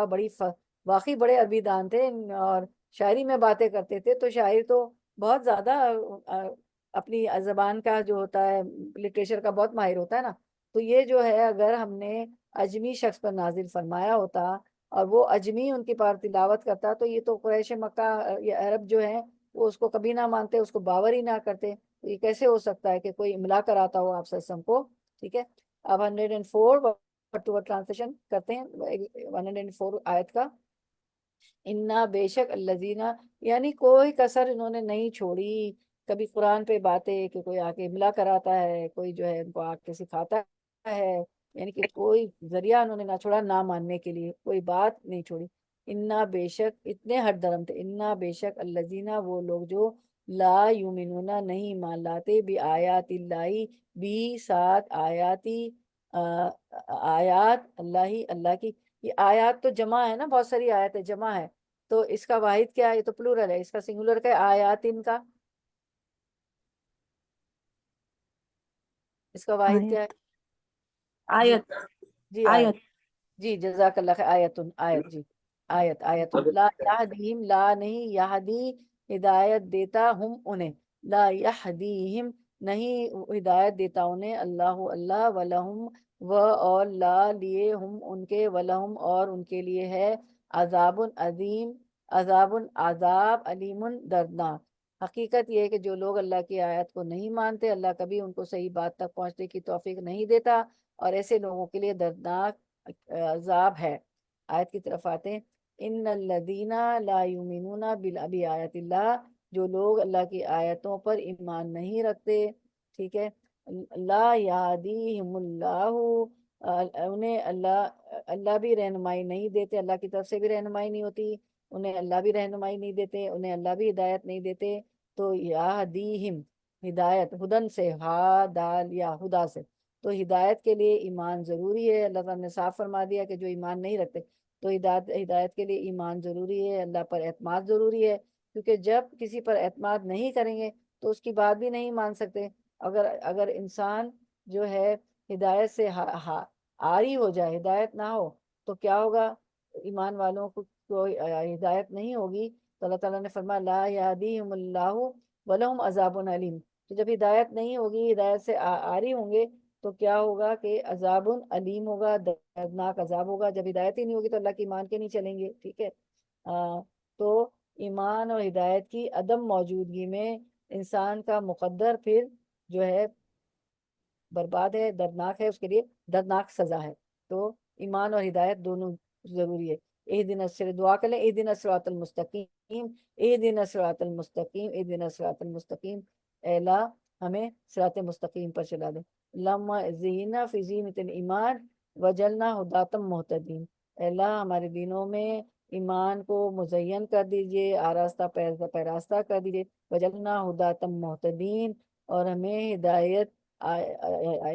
واقعی بڑے عربی دان تھے اور شاعری میں باتیں کرتے تھے، تو شاعر تو بہت زیادہ اپنی زبان کا جو ہوتا ہے لٹریچر کا بہت ماہر ہوتا ہے نا، تو یہ جو ہے اگر ہم نے اجمی شخص پر نازل فرمایا ہوتا اور وہ اجمی ان کی پار تلاوت کرتا تو یہ تو قریش مکہ یا عرب جو ہیں وہ اس کو کبھی نہ مانتے، اس کو باور ہی نہ کرتے. تو یہ کیسے ہو سکتا ہے کہ کوئی املا کراتا ہو آپ وسلم کو. ٹھیک ہے، اب 104 ورڈ ٹو ورڈ ٹرانسلیشن کرتے ہیں 104 آیت کا. انا بے شک الذین، یعنی کوئی کسر انہوں نے نہیں چھوڑی. کبھی قرآن پہ باتیں کہ کوئی آ کے املا کراتا ہے، کوئی جو ہے ان کو آ کے سکھاتا ہے، یعنی کہ کوئی ذریعہ انہوں نے نہ چھوڑا نہ ماننے کے لیے، کوئی بات نہیں چھوڑی. انا بے شک، اتنے ہر درم تھے. انا بے شک الذین، وہ لوگ جو لا یومنون نہیں مان لاتے، بھی آیات اللہ، بھی ساتھ آیاتی آیات اللہ، اللہ کی. یہ آیات تو جمع ہے نا، بہت ساری آیت ہے، جمع ہے. تو اس کا واحد کیا ہے؟ یہ تو پلورل ہے، اس کا سنگولر کا ہے آیات. ان کا اس کا واحد کیا ہے؟ جی آیت جی آیت جی جزاک اللہ خیر. آیتن، آیت، جی آیت. آیتن لا یہدیہم، لا نہیں، یہدی ہدایت دیتا، ہم انہیں، لا یہدیہم نہیں ہدایت دیتا انہیں، اللہ اللہ، ولہم و اور لا لیے، ہم ان کے، ولہم اور ان کے لیے ہے، عذاب عظیم، عذاب عذاب، علیم دردناک. حقیقت یہ ہے کہ جو لوگ اللہ کی آیت کو نہیں مانتے، اللہ کبھی ان کو صحیح بات تک پہنچنے کی توفیق نہیں دیتا، اور ایسے لوگوں کے لیے دردناک عذاب ہے. آیت کی طرف آتے ہیں. ان الذین لا یؤمنون بآیات اللہ، جو لوگ اللہ کی آیتوں پر ایمان نہیں رکھتے. ٹھیک ہے، لا یہدیہم اللہ، انہیں اللہ بھی رہنمائی نہیں دیتے، اللہ کی طرف سے بھی رہنمائی نہیں ہوتی، انہیں اللہ بھی رہنمائی نہیں دیتے، انہیں اللہ بھی ہدایت نہیں دیتے. تو یہدیہم، ہدایت، ہدن سے، ہا دال یا ہدا سے، تو ہدایت کے لیے ایمان ضروری ہے. اللہ تعالیٰ نے صاف فرما دیا کہ جو ایمان نہیں رکھتے تو ہدایت کے لیے ایمان ضروری ہے، اللہ پر اعتماد ضروری ہے. کیونکہ جب کسی پر اعتماد نہیں کریں گے تو اس کی بات بھی نہیں مان سکتے. اگر انسان جو ہے ہدایت سے عاری ہو جائے، ہدایت نہ ہو، تو کیا ہوگا؟ ایمان والوں کو ہدایت نہیں ہوگی. تو اللہ تعالیٰ نے فرمایا لا یہدیہم اللہ ولہم عذاب علیم. تو جب ہدایت نہیں ہوگی، ہدایت سے عاری ہوں گے، تو کیا ہوگا کہ عذاب علیم ہوگا، دردناک عذاب ہوگا. جب ہدایت ہی نہیں ہوگی تو اللہ کی ایمان کے نہیں چلیں گے. ٹھیک ہے، تو ایمان اور ہدایت کی عدم موجودگی میں انسان کا مقدر پھر جو ہے برباد ہے، دردناک ہے، اس کے لیے دردناک سزا ہے. تو ایمان اور ہدایت دونوں ضروری ہے. اہدنا الصراط، دعا کریں اہدنا الصراط المستقیم، اہدنا الصراط المستقیم، اہدنا الصراط المستقیم. اے اللہ ہمیں صراط مستقیم پر چلا دے. لما زینا فی زینۃ الایمان وجلنا ہداتم مہتدین. اے اللہ ہمارے دینوں میں ایمان کو مزین کر دیجئے، آراستہ پیراستہ کر دیجئے، وجلنا ہداتم مہتدین، اور ہمیں ہدایت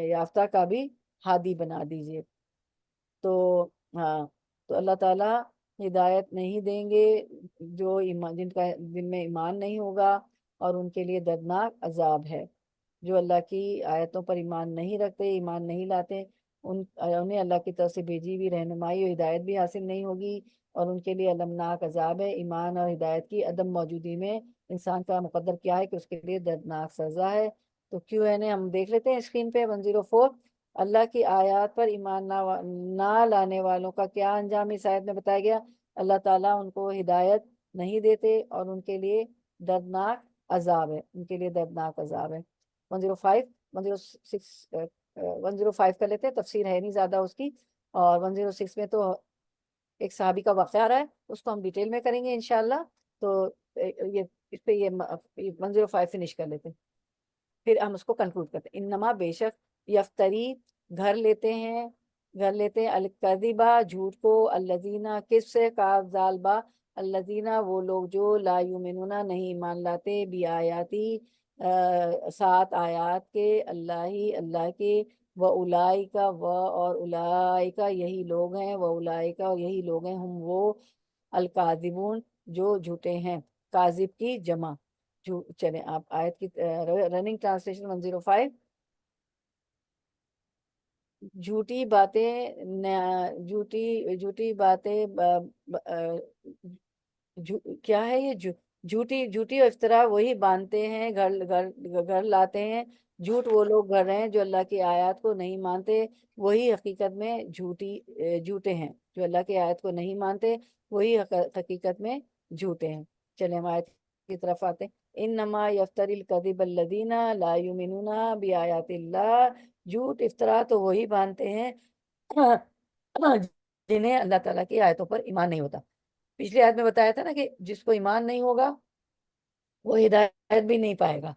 یافتہ کا بھی ہادی بنا دیجئے. تو ہاں، تو اللہ تعالیٰ ہدایت نہیں دیں گے جو جن میں ایمان نہیں ہوگا، اور ان کے لیے دردناک عذاب ہے. جو اللہ کی آیتوں پر ایمان نہیں رکھتے، ایمان نہیں لاتے، انہیں اللہ کی طرف سے بھیجی ہوئی رہنمائی اور ہدایت بھی حاصل نہیں ہوگی، اور ان کے لیے المناک عذاب ہے. ایمان اور ہدایت کی عدم موجودگی میں انسان کا مقدر کیا ہے کہ اس کے لیے دردناک سزا ہے. تو کیوں ہے ہم دیکھ لیتے ہیں اسکرین پہ 104. اللہ کی آیات پر ایمان نہ لانے والوں کا کیا انجام اس آیت میں بتایا گیا. اللہ تعالیٰ ان کو ہدایت نہیں دیتے اور ان کے لیے دردناک عذاب ہے، ان کے لیے دردناک عذاب ہے. 105 105 کر لیتے ہیں، تفسیر ہے نہیں زیادہ اس کی. اور 106 میں تو ایک صحابی کا واقعہ آ رہا ہے، اس کو ہم ڈیٹیل میں کریں گے انشاءاللہ. تو یہ اس پہ یہ 105 فنش کر لیتے ہیں، پھر ہم اس کو کنکلوڈ کرتے ہیں. انما بے شک یفتری گھر لیتے ہیں الکذبہ جھوٹ کو، الذین کس سے کاف زال با، الذین وہ لوگ جو لا یؤمنون نہیں ایمان لاتے، بی آیاتی 7 آیات کے، اللہ کے، و اولائکا اور اولائکا یہی لوگ ہیں، و اولائکا اور یہی لوگ ہیں، ہم وہ الکاذبون جو جھوٹے ہیں، کاذب کی جمع. چلیں آپ آیت کی رننگ ٹرانسلیشن 105. جھوٹی باتیں کیا ہے یہ جھوٹی و افطرا وہی باندھتے ہیں، گھر لاتے ہیں جھوٹ وہ لوگ گھڑ رہے ہیں جو اللہ کی آیات کو نہیں مانتے، وہی حقیقت میں جھوٹے ہیں۔ جو اللہ کی آیت کو نہیں مانتے وہی حقیقت میں جھوٹے ہیں۔ چلیں ہم آیت کی طرف آتے ہیں۔ انما یفتری الکذب الذین لا یؤمنون بآیات اللہ، جھوٹ افطرا تو وہی باندھتے ہیں جنہیں اللہ تعالیٰ کی آیتوں پر ایمان نہیں ہوتا۔ پچھلی آیت میں بتایا تھا نا کہ جس کو ایمان نہیں ہوگا وہ ہدایت بھی نہیں پائے گا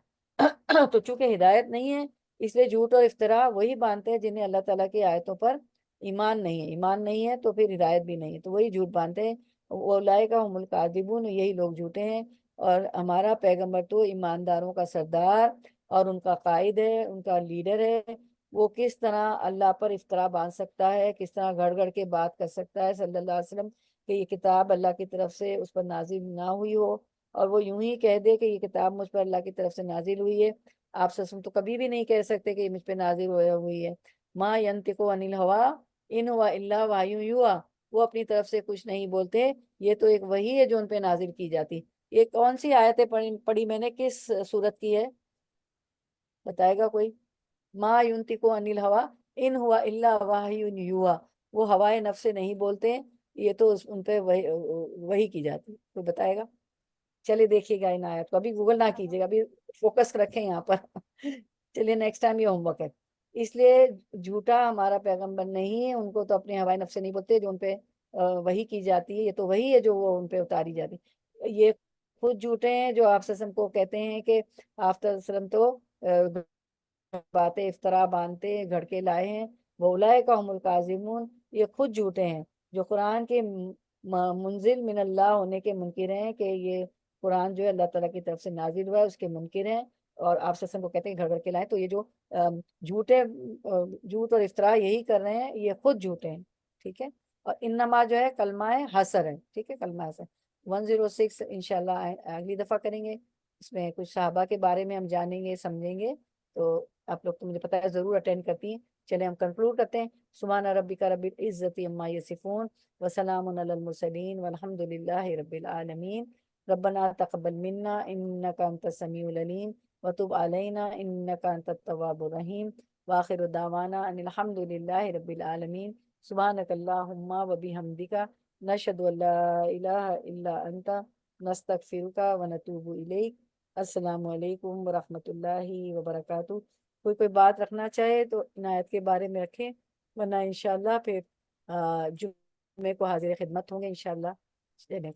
تو چونکہ ہدایت نہیں ہے اس لیے جھوٹ اور افطرا وہی باندھتے ہیں جنہیں اللہ تعالیٰ کی آیتوں پر ایمان نہیں ہے۔ ایمان نہیں ہے تو پھر ہدایت بھی نہیں ہے، تو وہی جھوٹ باندھتے ہیں۔ اولئک هم الکاذبون، یہی لوگ جھوٹے ہیں۔ اور ہمارا پیغمبر تو ایمانداروں کا سردار اور ان کا قائد ہے، ان کا لیڈر ہے۔ وہ کس طرح اللہ پر افطرا باندھ سکتا ہے، کس طرح گھڑ گھڑ کے بات کر سکتا ہے صلی اللہ علیہ وسلم کہ یہ کتاب اللہ کی طرف سے اس پر نازل نہ ہوئی ہو، اور وہ یوں ہی کہہ دے کہ یہ کتاب مجھ پر اللہ کی طرف سے نازل ہوئی ہے۔ آپ صلی اللہ علیہ وسلم تو کبھی بھی نہیں کہہ سکتے کہ یہ مجھ پہ نازل ہوئی ہے۔ ما ینطق عن الہوا ان ہوا الا وحی یوحی، وہ اپنی طرف سے کچھ نہیں بولتے، یہ تو ایک وحی ہے جو ان پہ نازل کی جاتی۔ یہ کون سی آیتیں پڑھی میں نے، کس سورت کی ہے بتائے گا کوئی؟ ما ینطق عن الہوا ان ہوا الا وحی یوحی، وہ ہوائے نفس سے نہیں بولتے، یہ تو ان پہ وحی کی جاتی۔ کوئی بتائے گا؟ چلے دیکھیے گا ان آیت کو، ابھی گوگل نہ کیجیے گا، ابھی فوکس رکھیں یہاں پر چلیے نیکسٹ ٹائم یہ ہوم ورک ہے۔ اس لیے جھوٹا ہمارا پیغمبر نہیں ہے، ان کو تو اپنے ہوائے نفس سے نہیں بولتے جو ان پہ وحی کی جاتی ہے، یہ تو وہی ہے جو وہ ان پہ اتاری جاتی۔ یہ خود جھوٹے ہیں جو آپ وسلم کو کہتے ہیں کہ آپ صلی اللہ علیہ وسلم تو باتیں افطرا باندھتے گھڑ کے لائے ہیں۔ وَأُولَئِکَ هُمُ الْکاذِبُونَ، یہ خود جھوٹے ہیں جو قرآن کے منزل من اللہ ہونے کے منکر ہیں، کہ یہ قرآن جو ہے اللہ تعالیٰ کی طرف سے نازل ہوا ہے اس کے منکر ہیں، اور آپ صلی اللہ علیہ وسلم کو کہتے ہیں گھڑ گھڑ کے لائے۔ تو یہ جو جھوٹ اور افطرا یہی کر رہے ہیں، یہ خود جھوٹے ہیں، ٹھیک ہے۔ اور انما جو ہے کلمہ حسر ہے، ٹھیک ہے، کلمہ حسر 106 انشاءاللہ اگلی دفعہ کریں گے۔ اس میں کچھ صحابہ کے بارے میں ہم جانیں گے سمجھیں گے، تو آپ لوگ تو مجھے پتا ہے ضرور اٹینڈ کرتی ہیں۔ چلیں ہم کنکلوڈ کرتے ہیں۔ سبحان ربک رب العزت عما یصفون وسلام علی المرسلین والحمد للہ رب العالمین۔ ربنا تقبل منا انک انت السمیع العلیم وتب علینا انک انت التواب الرحیم وآخر دعوانا ان الحمد للہ رب العالمین۔ سبحانک اللہم وبحمدک نشہد ان لا الہ الا انت نستغفرک ونتوب الیک۔ السلام علیکم ورحمۃ اللہ وبرکاتہ۔ کوئی بات رکھنا چاہے تو عنایت کے بارے میں رکھیں، ورنہ انشاءاللہ پھر جمعے کو حاضر خدمت ہوں گے انشاءاللہ۔ چلیں۔